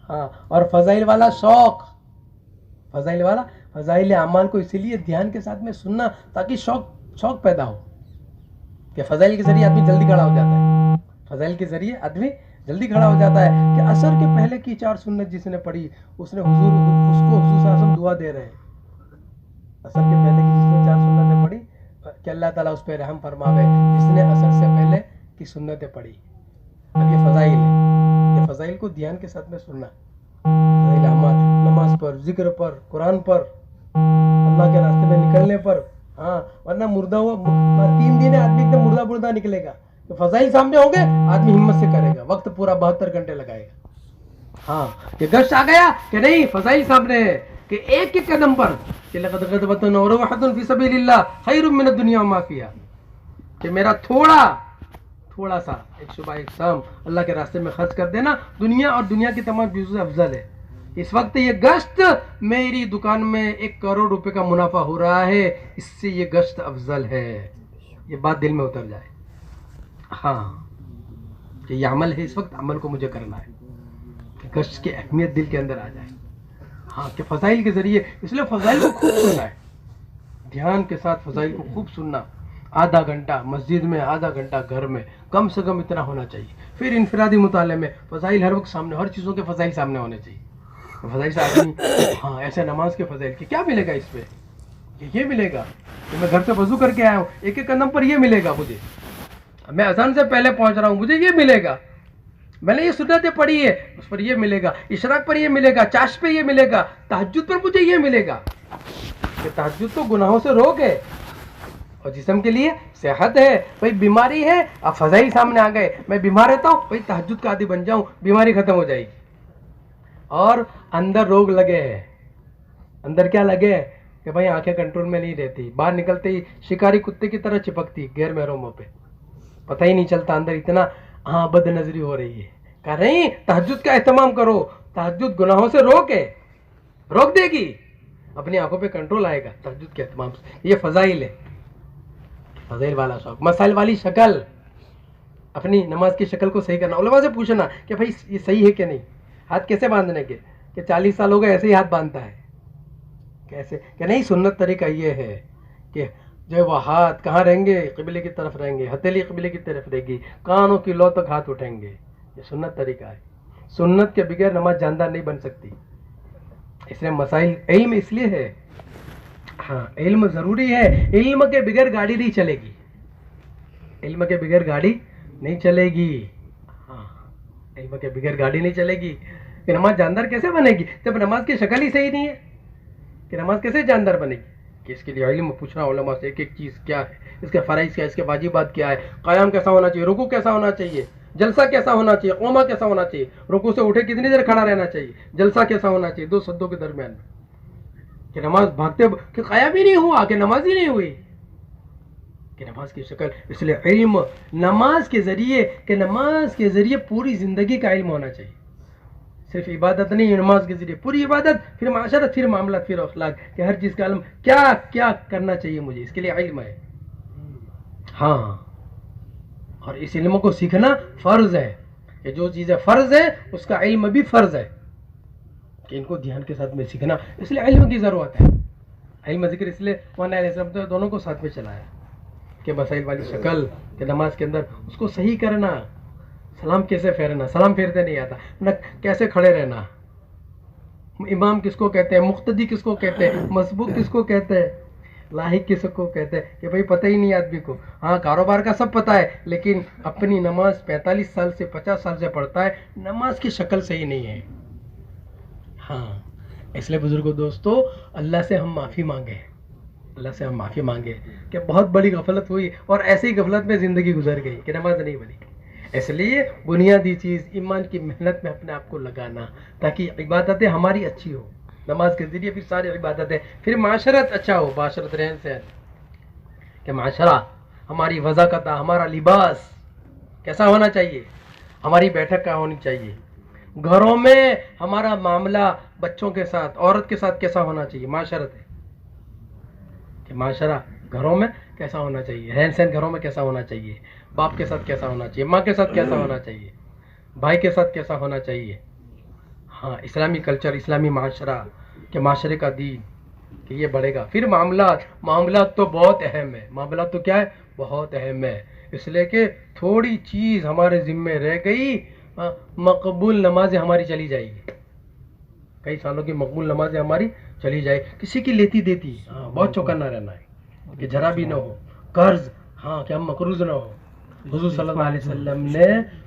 S1: ہاں، اور فضائل والا شوق، فضائل اعمال کو اسی لیے دھیان کے ساتھ میں سننا تاکہ شوق پیدا ہو، کہ فضائل کے ذریعے آدمی جلدی کھڑا ہو جاتا ہے، فضائل کے ذریعے آدمی جلدی کھڑا ہو جاتا ہے، کہ عصر کے پہلے کی 4 سنت جس نے پڑھی اس نے حضور صلی اللہ علیہ وسلم دعا دے رہے ہیں، عصر کے پہلے کی جس نے 4 سنتیں پڑھی کہ اللہ تعالیٰ اس پہ رحم فرماوے، جس نے عصر سے پہلے کی سنتیں پڑھی۔ اب یہ فضائل ہے، یہ فضائل کو دھیان کے ساتھ میں سننا، فضائل اعمال، نماز پر، ذکر پر، قرآن پر، اللہ کے راستے میں نکلنے پر۔ ہاں، ورنہ مردہ ہوا 3 دن ہے آدمی ایک دم مردہ نکلے گا، تو فضائل سامنے ہوں گے آدمی ہمت سے کرے گا، وقت پورا 72 گھنٹے لگائے گا۔ ہاں، کہ گشت آ گیا کہ نہیں، فضائل سامنے ہے، کہ ایک ایک قدم پر، کہ لقد غدوۃ وروحۃ فی سبیل اللہ خیر من الدنیا وما فیہا، کہ میرا تھوڑا سا ایک صبح ایک شام اللہ کے راستے میں خرچ کر دینا، دنیا اور دنیا کی تمام چیزوں سے افضل ہے۔ اس وقت یہ گشت میری دکان میں 1 کروڑ روپے کا منافع ہو رہا ہے، اس سے یہ گشت افضل ہے، یہ بات دل میں اتر جائے۔ ہاں، کہ یہ عمل ہے، اس وقت عمل کو مجھے کرنا ہے، کہ گشت کی اہمیت دل کے اندر آ جائے۔ ہاں، کہ فضائل کے ذریعے، اس لیے فضائل کو خوب سننا ہے، دھیان کے ساتھ فضائل کو خوب سننا، آدھا گھنٹہ مسجد میں، آدھا گھنٹہ گھر میں، کم سے کم اتنا ہونا چاہیے۔ پھر انفرادی مطالعے میں فضائل ہر وقت سامنے، ہر چیزوں کے فضائل سامنے ہونے چاہیے۔ فضائل سے آدمی، ہاں، ایسے نماز کے فضائل کہ کیا ملے گا اس پہ، کہ یہ ملے گا کہ میں گھر سے وضو کر کے آیا ہوں، ایک ایک قدم پر یہ ملے گا مجھے، میں اذان سے پہلے پہنچ رہا ہوں مجھے یہ ملے گا، میں نے یہ سنتیں پڑھی ہے اس پر یہ ملے گا، اشراق پر یہ ملے گا، چاشت پہ یہ ملے گا، تہجد پر مجھے یہ ملے گا، کہ تہجد تو گناہوں سے روک ہے اور جسم کے لیے صحت ہے۔ بھائی بیماری ہے، اب فضائل سامنے آ گئے، میں بیمار رہتا ہوں، بھائی تہجد کا عادی بن جاؤں، بیماری ختم ہو جائے گی۔ اور اندر روگ لگے ہیں، اندر کیا لگے ہیں کہ بھائی آنکھیں کنٹرول میں نہیں رہتی، باہر نکلتے ہی شکاری کتے کی طرح چپکتی غیر محرموں پہ، پتہ ہی نہیں چلتا اندر اتنا ہاں بد نظری ہو رہی ہے۔ کہہ رہی تہجد کا اہتمام کرو، تہجد گناہوں سے روک دے گی، اپنی آنکھوں پہ کنٹرول آئے گا تہجد کے اہتمام سے۔ یہ فضائل ہے، فضائل والا شوق، مسائل والی شکل، اپنی نماز کی شکل کو صحیح کرنا، علماء سے پوچھنا کہ بھائی یہ صحیح ہے کہ نہیں، ہاتھ کیسے باندھنے کے، کہ 40 سال ہو گئے ایسے ہی ہاتھ باندھتا ہے، کیسے، کہ نہیں سنت طریقہ یہ ہے کہ جو وہ ہاتھ کہاں رہیں گے، قبلے کی طرف رہیں گے، ہتھیلی قبلے کی طرف رہے گی، کانوں کی لو تک ہاتھ اٹھیں گے، یہ سنت طریقہ ہے۔ سنت کے بغیر نماز جاندار نہیں بن سکتی، اس لیے مسائل علم اس لیے ہے، ہاں علم ضروری ہے. علم کے بغیر گاڑی نہیں چلے گی, علم کے بغیر گاڑی نہیں چلے گی. ہاں علم کے بغیر گاڑی نہیں چلے گی. کہ نماز جاندار کیسے بنے گی جب نماز کی شکل ہی صحیح نہیں ہے؟ کہ نماز کیسے جاندار بنے گی؟ کہ اس کے لیے علم پوچھنا علماء سے, ایک ایک چیز کیا ہے, اس کے فرائض کیا ہے, اس کے واجبات کیا ہے, قیام کیسا ہونا چاہیے, رکوع کیسا ہونا چاہیے, جلسہ کیسا ہونا چاہیے, قوما کیسا ہونا چاہیے, رکوع سے اٹھے کتنی دیر کھڑا رہنا چاہیے, جلسہ کیسا ہونا چاہیے دو سجدوں کے درمیان میں. کہ نماز بھاگتے کہ قیام ہی نہیں ہوا, کہ نماز ہی نہیں ہوئی, کہ نماز کی شکل. اس لیے علم نماز کے ذریعے, کہ نماز کے ذریعے پوری زندگی کا علم ہونا چاہیے. صرف عبادت نہیں, نماز کے ذریعے پوری عبادت, پھر معاشرت, پھر معاملات, پھر اخلاق, کہ ہر چیز کا علم, کیا کیا کرنا چاہیے مجھے, اس کے لیے علم ہے. ہاں اور اس علم کو سیکھنا فرض ہے, کہ جو چیزیں فرض ہے اس کا علم بھی فرض ہے, کہ ان کو دھیان کے ساتھ میں سیکھنا. اس لیے علم کی ضرورت ہے. علم ذکر اس لیے مولانا علیہ السلام تو دونوں کو ساتھ میں چلایا, کہ مسائل والی شکل, کہ نماز کے اندر اس کو صحیح کرنا, سلام کیسے پھیرنا, سلام پھیرتے نہیں آتا, نہ کیسے کھڑے رہنا, امام کس کو کہتے ہیں, مقتدی کس کو کہتے ہیں, مسبوق کس کو کہتے ہیں, لاحق کس کو کہتے ہیں, کہ بھئی پتہ ہی نہیں آدمی کو. ہاں کاروبار کا سب پتہ ہے, لیکن اپنی نماز 45 سال سے 50 سال سے پڑھتا ہے, نماز کی شکل صحیح نہیں ہے. ہاں اس لیے بزرگوں دوستو, اللہ سے ہم معافی مانگے, اللہ سے ہم معافی مانگے کہ بہت بڑی غفلت ہوئی, اور ایسی غفلت میں زندگی گزر گئی کہ نماز نہیں بنی. اس لیے بنیادی چیز ایمان کی محنت میں اپنے آپ کو لگانا, تاکہ عبادتیں ہماری اچھی ہو. نماز کے ذریعے پھر ساری عبادتیں, پھر معاشرت اچھا ہو, معاشرت رہن سہن, کہ معاشرہ, ہماری وضاقت, ہمارا لباس کیسا ہونا چاہیے, ہماری بیٹھک کیا ہونی چاہیے, گھروں میں ہمارا معاملہ بچوں کے ساتھ, عورت کے ساتھ کیسا ہونا چاہیے. معاشرت ہے کہ معاشرہ گھروں میں کیسا ہونا چاہیے, رہن سہن گھروں میں کیسا ہونا چاہیے, باپ کے ساتھ کیسا ہونا چاہیے, ماں کے ساتھ کیسا ہونا چاہیے, بھائی کے ساتھ کیسا ہونا چاہیے. ہاں اسلامی کلچر, اسلامی معاشرہ, کہ معاشرے کا دین, کہ یہ بڑھے گا. پھر معاملات, معاملات تو بہت اہم ہے, معاملات تو کیا ہے, بہت اہم ہے. اس لیے کہ تھوڑی چیز ہمارے ذمے رہ گئی, مقبول نمازیں ہماری چلی جائے گی, کئی سالوں کی مقبول نمازیں ہماری چلی جائے. کسی کی لیتی دیتی, ہاں بہت چوکنا رہنا ہے, کہ ذرا بھی نہ ہو قرض, ہاں کہ ہم مقروض نہ ہو. حضور صلی اللہ علیہ وسلم نے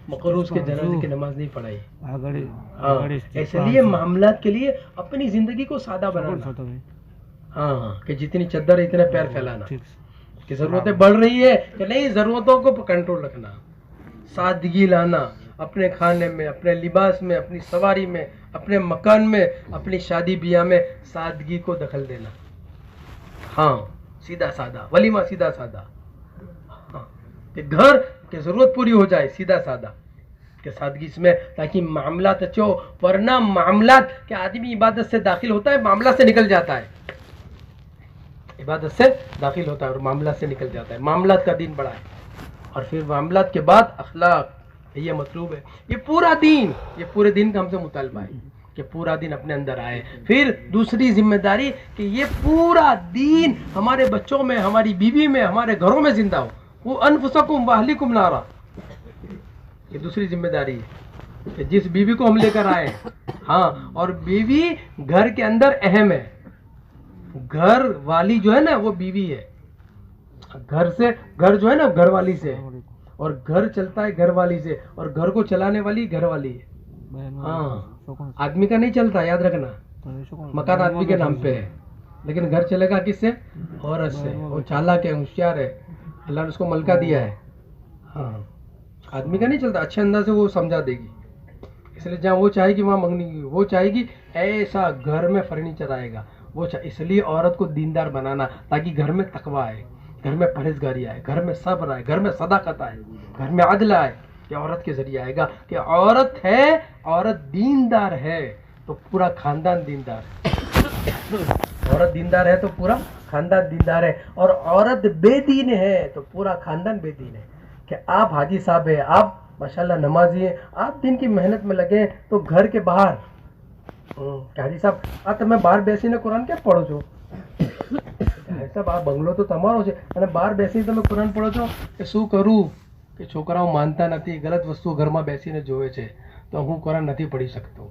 S1: مقروض کے جنازے کی نماز نہیں پڑھائی. ہاں اس لیے معاملات کے لیے اپنی زندگی کو سادہ بنانا. ہاں کہ جتنی چادر اتنے پیر پھیلانا, کہ ضرورتیں بڑھ رہی ہے کہ نہیں, ضرورتوں کو کنٹرول رکھنا, سادگی لانا اپنے کھانے میں, اپنے لباس میں, اپنی سواری میں, اپنے مکان میں, اپنی شادی بیاہ میں سادگی کو دخل دینا. ہاں سیدھا سادہ ولیمہ, سیدھا سادہ, ہاں کہ گھر کی ضرورت پوری ہو جائے, سیدھا سادہ, کہ سادگی اس میں, تاکہ معاملات اچھے ہو. ورنہ معاملات, کہ آدمی عبادت سے داخل ہوتا ہے, معاملات سے نکل جاتا ہے, عبادت سے داخل ہوتا ہے اور معاملات سے نکل جاتا ہے. معاملات کا دین بڑا ہے, اور پھر معاملات کے بعد اخلاق, یہ مطلوب ہے. یہ پورا دین, یہ پورے دین کا ہم سے مطالبہ ہے کہ پورا دین اپنے اندر آئے. پھر دوسری ذمہ داری, کہ یہ پورا دین ہمارے بچوں میں, ہماری بیوی میں, ہمارے گھروں میں زندہ ہو. وہ انفسکم واہلیکم نارا, یہ دوسری ذمہ داری ہے, کہ جس بیوی کو ہم لے کر آئے, ہاں, اور بیوی گھر کے اندر اہم ہے. گھر والی جو ہے نا وہ بیوی ہے, گھر سے, گھر جو ہے نا گھر والی سے, اور گھر چلتا ہے گھر والی سے, اور گھر کو چلانے والی گھر والی ہے. ہاں آدمی کا نہیں چلتا, یاد رکھنا, مکان آدمی کے نام پہ ہے, لیکن گھر چلے گا کس سے, عورت سے. وہ چالاک ہے, ہوشیار ہے, اللہ نے اس کو ملکہ دیا ہے. ہاں آدمی کا نہیں چلتا, اچھے انداز سے وہ سمجھا دے گی. اس لیے جہاں وہ چاہے گی وہاں منگنی گی, وہ چاہے گی ایسا گھر میں فرنیچر آئے گا, وہ اس لیے عورت کو دیندار بنانا, تاکہ گھر میں تقویٰ آئے, گھر میں پرہیزگاری آئے, گھر میں صبر آئے, گھر میں صداقت آئے, گھر میں عدل آئے. کہ عورت کے ذریعے آئے گا, کہ عورت ہے, عورت دیندار ہے تو پورا خاندان دیندار ہے, عورت دیندار ہے تو پورا خاندان دیندار ہے, اور عورت بے دین ہے تو پورا خاندان بے دین ہے. کہ آپ حاجی صاحب ہیں, آپ ماشاءاللہ نمازی ہیں, آپ دین کی محنت میں لگے, تو گھر کے باہر کہ حاجی صاحب આ તમે બહાર બેસીને કુરાન કેમ પઢો છો, સાહેબ આ બંગલો તો તમારો છે અને બહાર બેસીને તમે કુરાન પઢો છો, કે શું કરું, કે છોકરાઓ માનતા નથી, ગલત વસ્તુ ઘરમાં બેસીને જોવે છે, તો હું કુરાન નથી પઢી શકતો.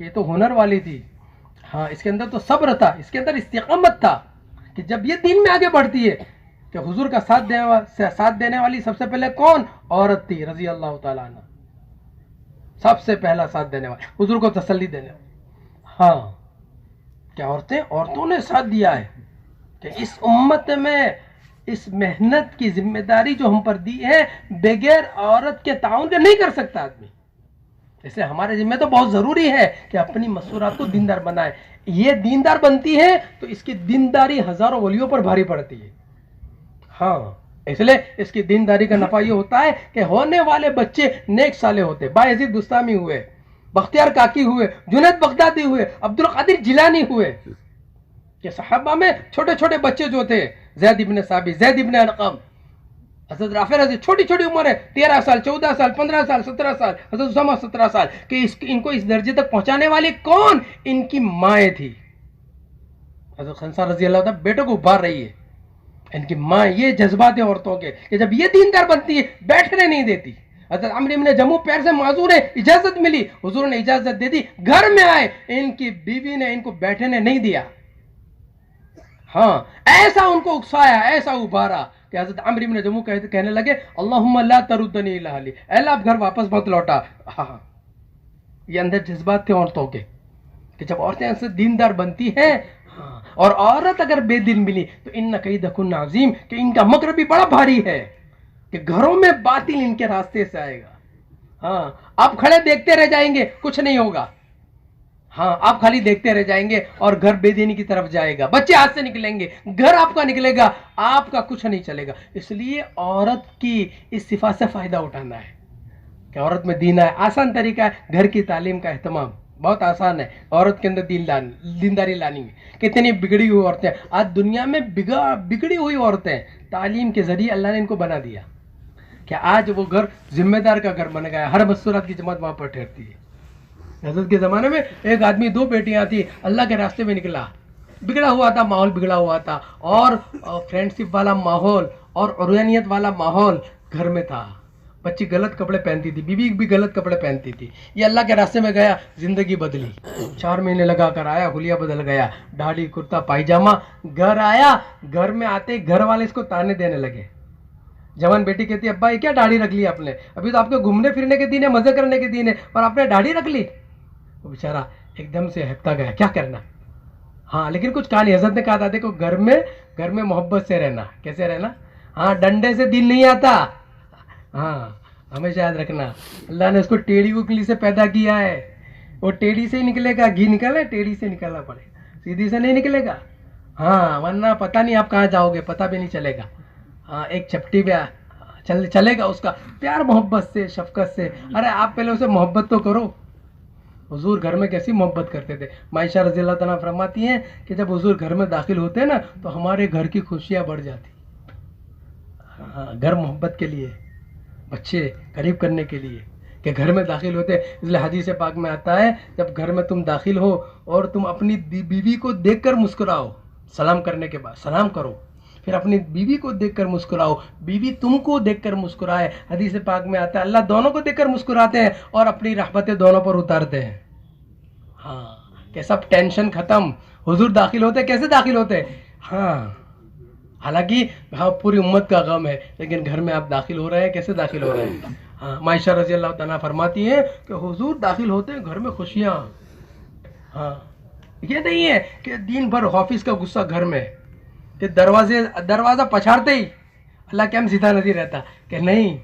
S1: کہ یہ تو ہنر والی تھی، ہاں اس کے اندر تو صبر تھا، اس کے اندر استقامت تھا کہ جب یہ دین میں آگے بڑھتی ہے کہ حضور کا ساتھ دینے والی سب سے پہلے کون؟ عورت تھی رضی اللہ تعالیٰ عنہ، سب سے پہلا ساتھ دینے والی، حضور کو تسلی دینے والی۔ ہاں کیا عورتوں نے ساتھ دیا ہے کہ اس امت میں اس محنت کی ذمہ داری جو ہم پر دی ہے بغیر عورت کے تعاون کے نہیں کر سکتا آدمی، اس لیے ہمارے ذمہ تو بہت ضروری ہے کہ اپنی مسورات کو دیندار بنائے۔ یہ دیندار بنتی ہے تو اس کی دینداری ہزاروں ولیوں پر بھاری پڑتی ہے، ہاں اس لیے اس کی دینداری کا نفع یہ ہوتا ہے کہ ہونے والے بچے نیک صالح ہوتے، بایزید بستامی ہوئے، بختیار کاکی ہوئے، جنید بغدادی ہوئے، عبد القادر جیلانی ہوئے، کہ صحابہ میں چھوٹے چھوٹے بچے جو تھے، زید ابن ثابت، زید ابن ارقم، حضرت رافع رضی، چھوٹی چھوٹی عمر ہے، 13 سال، 14 سال، 15 سال، 17 سال، حضرت اسامہ 17 سال، کہ ان کو اس درجے تک پہنچانے والی کون؟ ان کی مائیں تھی۔ حضرت خنسا رضی اللہ تعالیٰ بیٹوں کو ابھار رہی ہے، ان کی ماں، یہ جذبات ہیں عورتوں کے کہ جب یہ دیندار بنتی ہے بیٹھنے نہیں دیتی۔ حضرت عمرو بن جموع پیر سے معذور ہے، اجازت ملی، حضور نے اجازت دے دی، گھر میں آئے، ان کی بیوی نے ان کو بیٹھنے نہیں دیا، ہاں ایسا ان کو اکسایا، ایسا ابھارا کہ حضرت عمرو بن جموع کہنے لگے اللہم لا تردنی الی اہلی، اے اللہ آپ گھر واپس مت لوٹا۔ ہاں یہ اندر جذبات تھے عورتوں کے کہ جب عورتیں ایسے دیندار بنتی ہیں، اور عورت اگر بے دل ملی تو ان کیدکن عظیم، کہ ان کا مکر بھی بڑا بھاری ہے، کہ گھروں میں باطل ان کے راستے سے آئے گا۔ ہاں آپ کھڑے دیکھتے رہ جائیں گے، کچھ نہیں ہوگا، ہاں آپ خالی دیکھتے رہ جائیں گے اور گھر بے دینی کی طرف جائے گا، بچے ہاتھ سے نکلیں گے، گھر آپ کا نکلے گا، آپ کا کچھ نہیں چلے گا۔ اس لیے عورت کی اس صفات سے فائدہ اٹھانا ہے کہ عورت میں دین ہے۔ آسان طریقہ ہے گھر کی تعلیم کا اہتمام، بہت آسان ہے عورت کے اندر دینداری لانی ہے۔ کتنی بگڑی ہوئی عورتیں آج دنیا میں، بگڑی ہوئی عورتیں تعلیم کے ذریعے اللہ نے ان کو بنا دیا کہ آج وہ گھر ذمہ دار کا گھر بن گیا، ہر مسورات کی جماعت وہاں پر ٹھہرتی ہے۔ حضرت کے زمانے میں ایک آدمی 2 بیٹیاں تھی، اللہ کے راستے میں نکلا، بگڑا ہوا تھا، ماحول بگڑا ہوا تھا، اور فرینڈشپ والا ماحول اور عریانیت والا ماحول گھر میں تھا، بچی غلط کپڑے پہنتی تھی، بیوی بھی غلط کپڑے پہنتی تھی، یہ اللہ کے راستے میں گیا، زندگی بدلی، 4 مہینے لگا کر آیا، حلیہ بدل گیا، داڑھی کرتا پائجامہ، گھر آیا، گھر میں آتے گھر والے اس کو تانے دینے لگے۔ جوان بیٹی کہتی ہے ابا یہ کیا داڑھی رکھ لی آپ نے، ابھی تو آپ کے گھومنے پھرنے کے دن ہے، مزے کرنے کے دن ہے، اور آپ نے داڑھی رکھ لی۔ وہ بیچارہ ایک دم سے ہپتا گیا، کیا کرنا، ہاں لیکن کچھ کہا نہیں۔ حضرت نے کہا تھا دیکھو گھر میں محبت سے رہنا، کیسے رہنا، ہاں ڈنڈے سے دل نہیں آتا، ہاں ہمیشہ یاد رکھنا اللہ نے اس کو ٹیڑھی اکلی سے پیدا کیا ہے، وہ ٹیڑھی سے ہی نکلے گا، گھی نکلے ٹیڑھی سے نکلنا پڑے گا، سیدھی سے نہیں نکلے گا، ہاں ورنہ پتہ نہیں آپ کہاں جاؤ گے، پتہ بھی نہیں چلے گا، ہاں ایک چپٹی پہ چلے گا اس کا پیار محبت سے، شفقت سے۔ ارے آپ پہلے اسے محبت تو کرو۔ حضور گھر میں کیسی محبت کرتے تھے، عائشہ رضی اللہ تعالیٰ فرماتی ہیں کہ جب حضور گھر میں داخل ہوتے نا تو ہمارے گھر کی خوشیاں بڑھ جاتی، ہاں گھر محبت کے لیے، بچے قریب کرنے کے لیے کہ گھر میں داخل ہوتے، اس لیے حدیث پاک میں آتا ہے جب گھر میں تم داخل ہو اور تم اپنی بیوی کو دیکھ کر مسکراؤ، سلام کرنے کے بعد سلام کرو، پھر اپنی بیوی کو دیکھ کر مسکراؤ، بیوی تم کو دیکھ کر مسکرائے۔ حدیث پاک میں آتا ہے اللہ دونوں کو دیکھ کر مسکراتے ہیں اور اپنی رحمتیں دونوں پر اتارتے ہیں، ہاں کہ سب ٹینشن ختم۔ حضور داخل ہوتے کیسے داخل ہوتے، ہاں حالانکہ ہاں پوری امت کا غم ہے، لیکن گھر میں آپ داخل ہو رہے ہیں، کیسے داخل ہو رہے ہیں، ہاں عائشہ رضی اللہ تعالیٰ فرماتی ہیں کہ حضور داخل ہوتے ہیں گھر میں خوشیاں، ہاں یہ نہیں ہے کہ دن بھر آفس کا غصہ گھر میں، کہ دروازہ پچھاڑتے ہی اللہ کے ہم سیدھا نہیں رہتا کہ نہیں،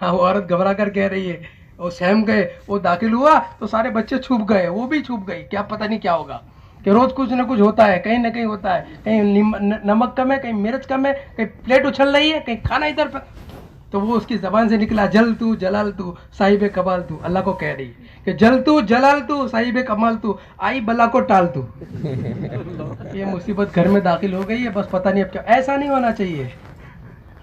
S1: ہاں وہ عورت گھبرا کر کہہ رہی ہے، وہ سہم گئے، وہ داخل ہوا تو سارے بچے چھپ گئے، وہ بھی چھپ گئی، کیا پتہ نہیں کیا ہوگا، کہ روز کچھ نہ کچھ ہوتا ہے، کہیں نہ کہیں ہوتا ہے، کہیں نمک کم ہے، کہیں مرچ کم ہے، کہیں پلیٹ اچھل رہی ہے، کہیں کھانا ادھر پہ، تو وہ اس کی زبان سے نکلا جل تو جلال تو صاحب کمال تو، اللہ کو کہہ رہی ہے کہ جل تو جلال تو صاحب کمال تو، آئی بلا کو ٹال تو، یہ مصیبت گھر میں داخل ہو گئی ہے، بس پتہ نہیں اب کیا، ایسا نہیں ہونا چاہیے۔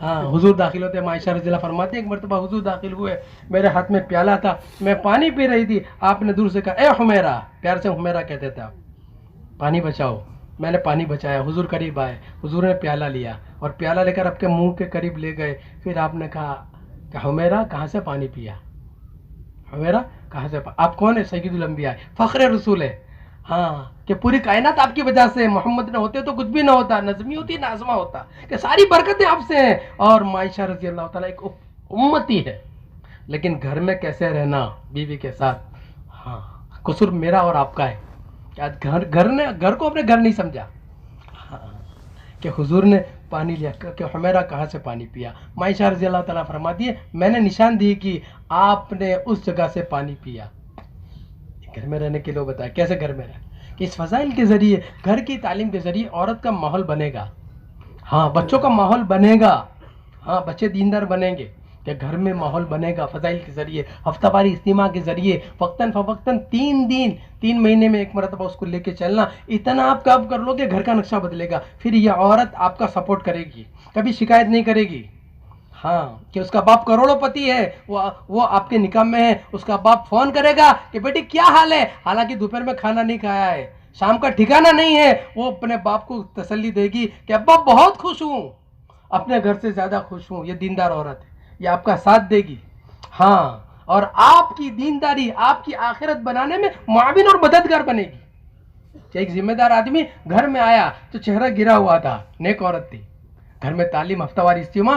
S1: ہاں حضور داخل ہوتے ہیں، عائشہ رضی اللہ فرماتے ہیں ایک مرتبہ حضور داخل ہوئے، میرے ہاتھ میں پیالہ تھا، میں پانی پی رہی تھی، آپ نے دور سے کہا اے حمیرہ، پیار سے حمیرہ کہتے تھے آپ، پانی بچاؤ، میں نے پانی بچایا، حضور قریب آئے، حضور نے پیالہ لیا اور پیالہ لے کر آپ کے منہ کے قریب لے گئے، پھر آپ نے کہا کہ حمیرہ کہاں سے پانی پیا، حمیرہ کہاں سے آپ کون ہے؟ سید الانبیاء، فخر رسول ہے. ہاں کہ پوری کائنات آپ کی وجہ سے، محمد نہ ہوتے تو کچھ بھی نہ ہوتا، نظمی ہوتی نازمہ ہوتا، کہ ساری برکتیں آپ سے ہیں. اور معائشہ رضی اللہ تعالیٰ ایک امتی ہے. لیکن گھر میں کیسے رہنا بیوی کے ساتھ، ہاں قصور میرا اور آپ کا ہے کہ گھر کو اپنے گھر نہیں سمجھا. ہاں کہ حضور نے پانی لیا کہ حمیرہ کہاں سے پانی پیا. معائشہ رضی اللہ تعالیٰ فرماتی ہے میں نے نشان دی کہ آپ نے اس جگہ سے پانی پیا. گھر میں رہنے کے لیے بتایا کیسے گھر میں رہے، کہ اس فضائل کے ذریعے، گھر کی تعلیم کے ذریعے عورت کا ماحول بنے گا. ہاں بچوں کا ماحول بنے گا، ہاں بچے دیندار بنیں گے کہ گھر میں ماحول بنے گا فضائل کے ذریعے، ہفتہ واری اجتماع کے ذریعے، وقتاً فوقتاً 3 مہینے میں ایک مرتبہ اس کو لے کے چلنا. اتنا آپ کام کر لو کہ گھر کا نقشہ بدلے گا. پھر یہ عورت آپ کا سپورٹ کرے گی، کبھی شکایت نہیں کرے گی. ہاں کہ اس کا باپ کروڑوں پتی ہے، وہ آپ کے نکاح میں ہے، اس کا باپ فون کرے گا کہ بیٹی کیا حال ہے، حالانکہ دوپہر میں کھانا نہیں کھایا ہے، شام کا ٹھکانہ نہیں ہے. وہ اپنے باپ کو تسلی دے گی کہ ابا بہت خوش ہوں، اپنے گھر سے زیادہ خوش ہوں. یہ دیندار عورت ہے، یہ آپ کا ساتھ دے گی. ہاں اور آپ کی دینداری آپ کی آخرت بنانے میں معاون اور مددگار بنے گی. ایک ذمہ دار آدمی گھر میں آیا تو چہرہ گرا ہوا تھا، نیک عورت تھی. گھر میں تعلیم، ہفتہ واری اجتماع،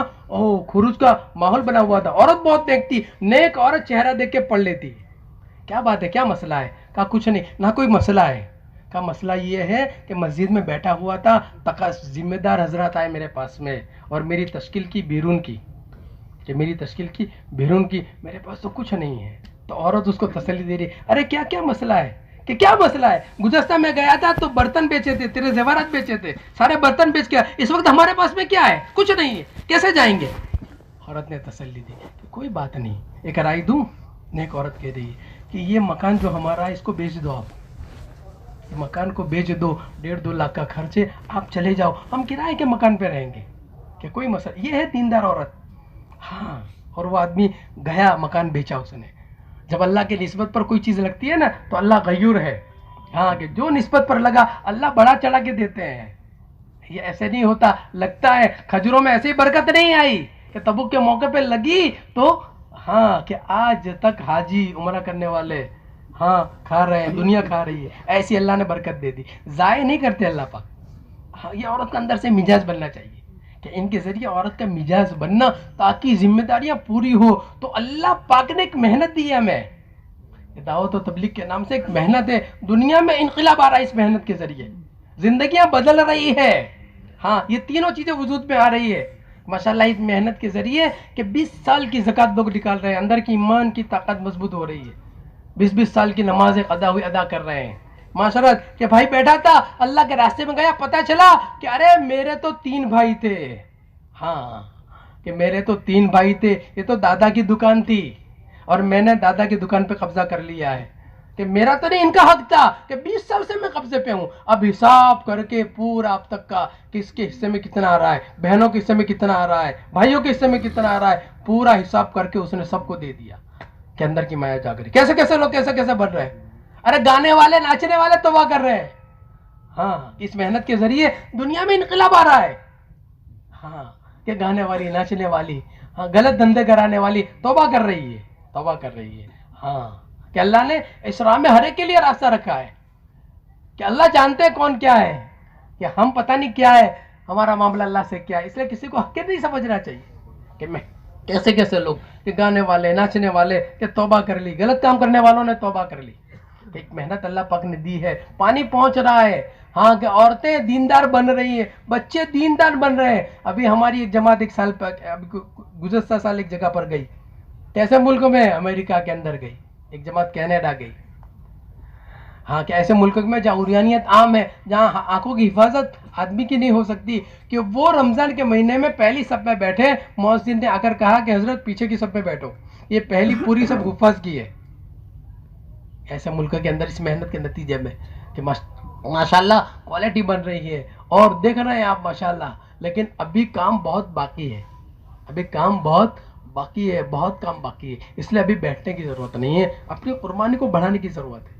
S1: خروج کا ماحول بنا ہوا تھا. عورت بہت نیک تھی، نیک عورت چہرہ دیکھ کے پڑھ لیتی. کیا بات ہے، کیا مسئلہ ہے؟ کہا کچھ نہیں. نہ کوئی مسئلہ ہے. کہا مسئلہ یہ ہے کہ مسجد میں بیٹھا ہوا تھا، ذمہ دار حضرات آئے میرے پاس میں اور میری تشکیل کی بیرون کی، کہ میری تشکیل کی بیرون کی، میرے پاس تو کچھ نہیں ہے. تو عورت اس کو تسلی دے رہی، ارے کیا کیا مسئلہ ہے؟ کہ کیا مسئلہ ہے؟ گزشتہ میں گیا تھا تو برتن بیچے تھے، تیرے زیورات بیچے تھے، سارے برتن بیچ کے، اس وقت ہمارے پاس میں کیا ہے؟ کچھ نہیں ہے، کیسے جائیں گے؟ عورت نے تسلی دی کہ کوئی بات نہیں، ایک رائے دوں. نیک عورت کہہ رہی ہے کہ یہ مکان جو ہمارا ہے اس کو بیچ دو، آپ مکان کو بیچ دو، 1.5-2 لاکھ کا خرچ ہے، آپ چلے جاؤ، ہم کرائے کے مکان پہ رہیں گے. کہ کوئی مسئلہ، یہ ہے دیندار عورت. ہاں اور وہ آدمی گیا، مکان بیچا اس نے. جب اللہ کے نسبت پر کوئی چیز لگتی ہے نا تو اللہ غیور ہے. ہاں کہ جو نسبت پر لگا اللہ بڑا چڑھا کے دیتے ہیں. یہ ایسے نہیں ہوتا، لگتا ہے کھجوروں میں ایسی برکت نہیں آئی کہ تبوک کے موقع پہ لگی تو ہاں کہ آج تک حاجی عمرہ کرنے والے ہاں کھا رہے ہیں، دنیا کھا رہی ہے. ایسی اللہ نے برکت دے دی، ضائع نہیں کرتے اللہ پاک. ہاں یہ عورت کا اندر سے مزاج بننا چاہیے کہ ان کے ذریعے عورت کا مزاج بننا تاکہ ذمہ داریاں پوری ہو. تو اللہ پاک نے ایک محنت دی ہے ہمیں، دعوت و تبلیغ کے نام سے ایک محنت ہے. دنیا میں انقلاب آ رہا ہے اس محنت کے ذریعے، زندگیاں بدل رہی ہے. ہاں یہ تینوں چیزیں وجود میں آ رہی ہے ماشاءاللہ اس محنت کے ذریعے کہ 20 سال کی زکوٰۃ لوگ نکال رہے ہیں، اندر کی ایمان کی طاقت مضبوط ہو رہی ہے. 20 سال کی نمازیں قضا ہوئی ادا کر رہے ہیں. معاشرت کہ بھائی بیٹھا تھا اللہ کے راستے میں گیا، پتہ چلا کہ ارے میرے تو 3 بھائی تھے. ہاں کہ میرے تو 3 بھائی تھے، یہ تو دادا کی دکان تھی اور میں نے دادا کی دکان پہ قبضہ کر لیا ہے. کہ میرا تو نہیں ان کا حق تھا کہ 20 سال سے میں قبضے پہ ہوں. اب حساب کر کے پورا اب تک کا کس کے حصے میں کتنا آ رہا ہے، بہنوں کے حصے میں کتنا آ رہا ہے، بھائیوں کے حصے میں کتنا آ رہا ہے، پورا حساب کر کے اس نے سب کو دے دیا. کہ اندر کی مایا جاگ رہی. کیسے کیسے لوگ کیسے کیسے بن رہے ہیں، ارے گانے والے ناچنے والے توبہ کر رہے ہیں. ہاں اس محنت کے ذریعے دنیا میں انقلاب آ رہا ہے. ہاں کہ گانے والی، ناچنے والی، ہاں غلط دھندے کرانے والی توبہ کر رہی ہے، توبہ کر رہی ہے. ہاں کہ اللہ نے اس راہ میں ہر ایک کے لیے راستہ رکھا ہے کہ اللہ جانتے ہیں کون کیا ہے، کہ ہم پتہ نہیں کیا ہے، ہمارا معاملہ اللہ سے کیا ہے. اس لیے کسی کو حقیقت نہیں سمجھنا چاہیے کہ میں کیسے کیسے لوگ کہ گانے والے، ناچنے والے کہ توبہ کر لی، غلط کام کرنے والوں نے توبہ کر لی. ایک محنت اللہ پاک نے دی ہے، پانی پہنچ رہا ہے. ہاں کہ عورتیں دیندار بن رہی ہیں، بچے دیندار بن رہے ہیں. ابھی ہماری ایک جماعت ایک سال ابھی گزشتہ سال ایک جگہ پر گئی. کیسے ملک میں؟ امریکہ کے اندر گئی. ایک جماعت کینیڈا گئی. ہاں کہ ایسے ملک میں جہاں عریانیت عام ہے، جہاں آنکھوں کی حفاظت آدمی کی نہیں ہو سکتی، کہ وہ رمضان کے مہینے میں پہلی صف میں بیٹھے، مؤذن نے آ کر کہا کہ حضرت پیچھے کی صف میں بیٹھو. یہ پہلی پوری صف حفاظ کی ہے. ایسے ملک کے اندر اس محنت کے نتیجے میں کہ ماشاءاللہ کوالٹی بن رہی ہے اور دیکھ رہے ہیں آپ ماشاءاللہ. لیکن ابھی کام بہت باقی ہے، ابھی کام بہت باقی ہے، بہت کام باقی ہے. اس لیے ابھی بیٹھنے کی ضرورت نہیں ہے، اپنی قربانی کو بڑھانے کی ضرورت ہے.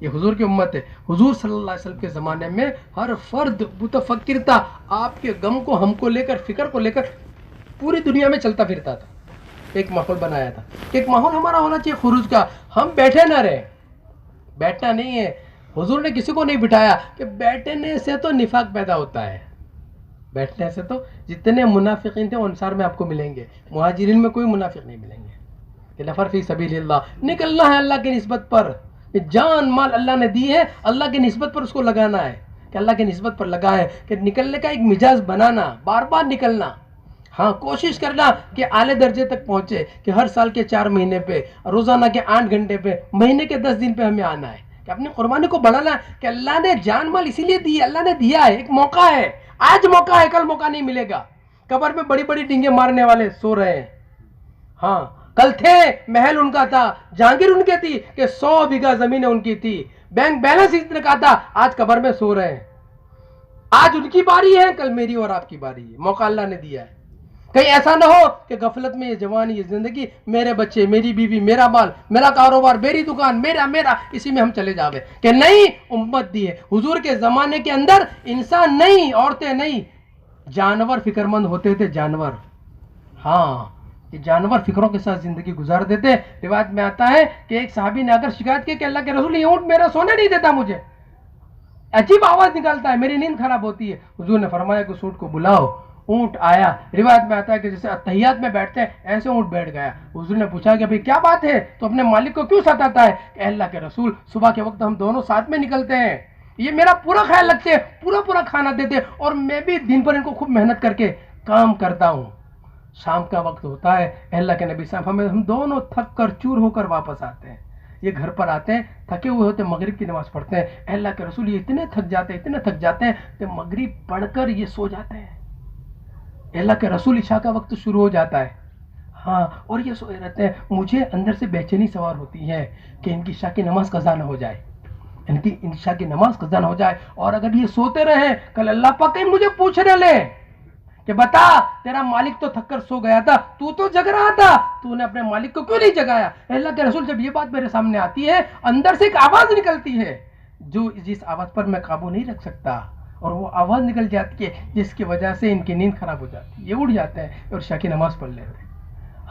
S1: یہ حضور کی امت ہے. حضور صلی اللہ علیہ وسلم کے زمانے میں ہر فرد متفکر تھا، آپ کے غم کو، ہم کو لے کر، فکر کو لے کر پوری دنیا میں چلتا پھرتا تھا. ایک ماحول بنایا تھا کہ ایک ماحول ہمارا ہونا چاہیے خروج کا. ہم بیٹھے نہ رہیں, بیٹھنا نہیں ہے. حضور نے کسی کو نہیں بٹھایا کہ بیٹھنے سے تو نفاق پیدا ہوتا ہے. بیٹھنے سے تو جتنے منافقین تھے انصار میں آپ کو ملیں گے, مہاجرین میں کوئی منافق نہیں ملیں گے. کہ نفر فی سبیل اللہ, نکلنا ہے اللہ کی نسبت پر. جان مال اللہ نے دی ہے, اللہ کی نسبت پر اس کو لگانا ہے, کہ اللہ کی نسبت پر لگا ہے, کہ نکلنے کا ایک مزاج بنانا, بار بار نکلنا. ہاں کوشش کرنا کہ اعلی درجے تک پہنچے, کہ ہر سال کے 4 مہینے پہ, روزانہ کے 8 گھنٹے پہ, مہینے کے 10 دن پہ ہمیں آنا ہے, کہ اپنی قربانی کو بڑھانا ہے. کہ اللہ نے جان مال اسی لیے دی ہے, اللہ نے دیا ہے, ایک موقع ہے. آج موقع ہے, کل موقع نہیں ملے گا. قبر میں بڑی بڑی ڈنگے مارنے والے سو رہے ہیں. ہاں کل تھے, محل ان کا تھا, جہانگیر ان کی تھی, کہ 100 بیگھہ زمین ان کی تھی, بینک بیلنس اتنے کا تھا, آج قبر میں سو رہے ہیں. آج ان کی باری ہے, کل میری اور آپ کی باری ہے. موقع اللہ نے دیا ہے. کہیں ایسا نہ ہو کہ غفلت میں یہ جوانی, یہ زندگی, میرے بچے, میری بیوی, میرا مال, میرا کاروبار, میری دکان, میرا اسی میں ہم چلے جاوے. کہ نہیں, امت دی ہے. حضور کے زمانے کے اندر انسان نہیں, عورتیں نہیں, جانور فکر مند ہوتے تھے, جانور. ہاں یہ جانور فکروں کے ساتھ زندگی گزار دیتے. روایت میں آتا ہے کہ ایک صحابی نے اگر شکایت کی کہ اللہ کے رسول, یہ اونٹ میرا سونے نہیں دیتا, مجھے عجیب آواز نکالتا ہے, میری نیند خراب ہوتی ہے. حضور نے فرمایا کہ اس اونٹ کو بلاؤ. اونٹ آیا. روایت میں آتا ہے کہ جیسے اتحیات میں بیٹھتے ہیں ایسے اونٹ بیٹھ گیا. حضور نے پوچھا کہ بھئی کیا بات ہے, تو اپنے مالک کو کیوں ستاتا ہے؟ کہ اللہ کے رسول, صبح کے وقت ہم دونوں ساتھ میں نکلتے ہیں, یہ میرا پورا خیال رکھتے ہیں, پورا کھانا دیتے, اور میں بھی دن پر ان کو خوب محنت کر کے کام کرتا ہوں. شام کا وقت ہوتا ہے, اللہ کے نبی صاحب ہم دونوں تھک کر چور ہو کر واپس آتے ہیں. یہ گھر پر آتے ہیں, تھکے ہوئے ہوتے, مغرب کی نماز پڑھتے ہیں. اللہ کے رسول یہ اتنے تھک جاتے ہیں کہ مغرب پڑھ کر یہ سو جاتے ہیں. اللہ کے رسول عشاء کا وقت شروع ہو جاتا ہے, ہاں, اور یہ سوئے رہتے ہیں. مجھے اندر سے بے چینی سوار ہوتی ہے کہ ان کی عشاء کی نماز قضا نہ ہو جائے, ان کی عشاء کی نماز قضا نہ ہو جائے. اور اگر یہ سوتے رہیں, کل اللہ پاک کہیں مجھے پوچھنے لیں کہ بتا, تیرا مالک تو تھک کر سو گیا تھا, تو جگ رہا تھا, تو نے اپنے مالک کو کیوں نہیں جگایا؟ اللہ کے رسول جب یہ بات میرے سامنے آتی ہے, اندر سے ایک آواز نکلتی ہے, جس آواز پر میں قابو نہیں رکھ سکتا, اور وہ آواز نکل جاتی ہے جس کی وجہ سے ان کی نیند خراب ہو جاتی ہے. یہ اٹھ جاتے ہیں اور عشاء کی نماز پڑھ لیتے ہیں.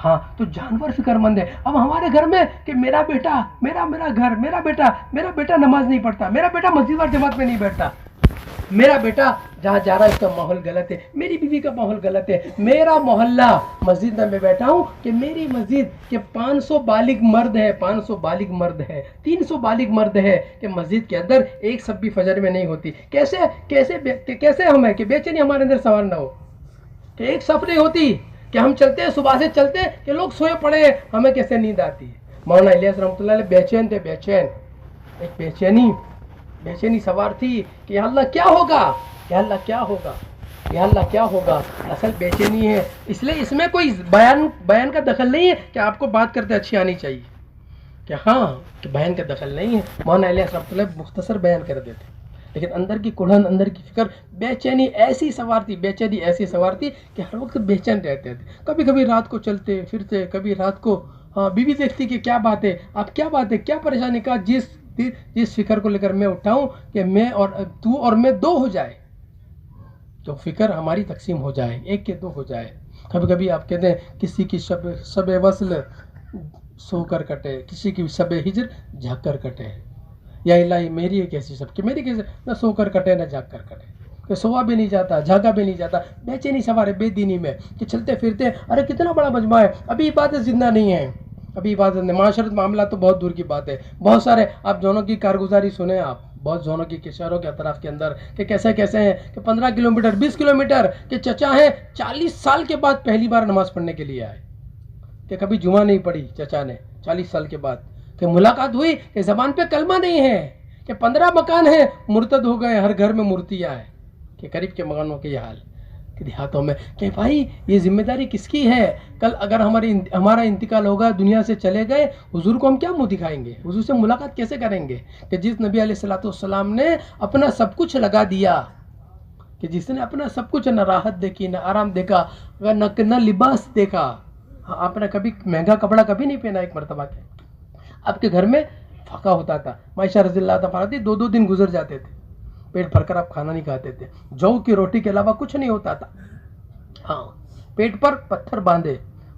S1: ہاں تو جانور فکر مند ہے. اب ہمارے گھر میں کہ میرا بیٹا, میرا گھر, میرا بیٹا نماز نہیں پڑھتا, میرا بیٹا مسجد اور جماعت میں نہیں بیٹھتا, میرا بیٹا جہاں جا رہا ہے اس کا ماحول غلط ہے, میری بیوی کا ماحول غلط ہے, میرا محلہ مسجد میں بیٹھا ہوں کہ میری مسجد کہ 500 بالغ مرد ہے, 500 بالغ مرد ہے, 300 بالغ مرد ہے, کہ مسجد کے اندر ایک سب بھی فجر میں نہیں ہوتی. کیسے ہم ہیں کہ بے چینی ہمارے اندر سوار نہ ہو, کہ ایک صف نہیں ہوتی, کہ ہم چلتے ہیں, صبح سے چلتے ہیں, کہ لوگ سوئے پڑے ہیں, ہمیں کیسے نیند آتی ہے. مولانا الیاس رحمۃ اللہ علیہ بے چین تھے, ایک بے چینی سوار تھی کہ یا اللہ کیا ہوگا, یا اللہ کیا ہوگا, یا اللہ کیا ہوگا. اصل بے چینی ہے, اس لیے اس میں کوئی بیان کا دخل نہیں ہے کہ آپ کو بات کرتے اچھی آنی چاہیے, کہ ہاں کہ بیان کا دخل نہیں ہے. مولانا الیاس رحمۃ اللہ مختصر بیان کر دیتے, لیکن اندر کی کڑھن, اندر کی فکر, بے چینی ایسی سوار تھی کہ ہر وقت بے چین رہتے تھے. کبھی کبھی رات کو چلتے پھرتے, کبھی رات کو بیوی دیکھتی کہ کیا بات ہے, آپ کیا بات ہے, کیا پریشانی کا, جس فکر کو لے کر میں اٹھا ہوں کہ میں اور تو اور میں 2 ہو جائے, تو فکر ہماری تقسیم ہو جائے, 1 کے 2 ہو جائے. کبھی کبھی آپ کہتے ہیں کسی کی شب وصل سو کر کٹے, کسی کی شب ہجر جھک کر کٹے. یا الہی میری ایک ایسی سب کہ میری کیسے نہ سو کر کٹے نہ جاگ کر کٹے, کہ سوا بھی نہیں جاتا, جاگا بھی نہیں جاتا, بے چینی سوار ہے بے دینی میں, کہ چلتے پھرتے, ارے کتنا بڑا مجمع ہے, ابھی عبادت زندہ نہیں ہے, ابھی عبادت نہیں. معاشرت معاملہ تو بہت دور کی بات ہے. بہت سارے آپ زونوں کی کارگزاری سنیں, آپ بہت زونوں کی شہروں کے اطراف کے اندر کہ کیسے ہیں, کہ 15 کلومیٹر 20 کلومیٹر کہ چچا ہیں 40 سال کے بعد پہلی بار نماز پڑھنے کے لیے آئے, کہ کبھی جمعہ نہیں پڑھی چچا نے 40 سال کے بعد, کہ ملاقات ہوئی کہ زبان پہ کلمہ نہیں ہے, کہ 15 مکان ہیں مرتد ہو گئے, ہر گھر میں مورتیاں ہیں, کہ قریب کے مکانوں کے یہ حال, کہ دیہاتوں میں, کہ بھائی یہ ذمہ داری کس کی ہے؟ کل اگر ہمارا انتقال ہوگا, دنیا سے چلے گئے, حضور کو ہم کیا منہ دکھائیں گے, حضور سے ملاقات کیسے کریں گے؟ کہ جس نبی علیہ الصلوۃ والسلام نے اپنا سب کچھ لگا دیا, کہ جس نے اپنا سب کچھ, نہ راحت دیکھی, نہ آرام دیکھا, نہ لباس دیکھا, آپ نے کبھی مہنگا کپڑا کبھی نہیں پہنا ایک مرتبہ کے, آپ کے گھر میں فاقہ ہوتا تھا. عائشہ رضی اللہ تعالیٰ عنہا 2 دن گزر جاتے تھے, پیٹ بھر کر آپ کھانا نہیں کھاتے تھے, جو کی روٹی کے علاوہ کچھ نہیں ہوتا تھا. ہاں پیٹ پر پتھر باندھے,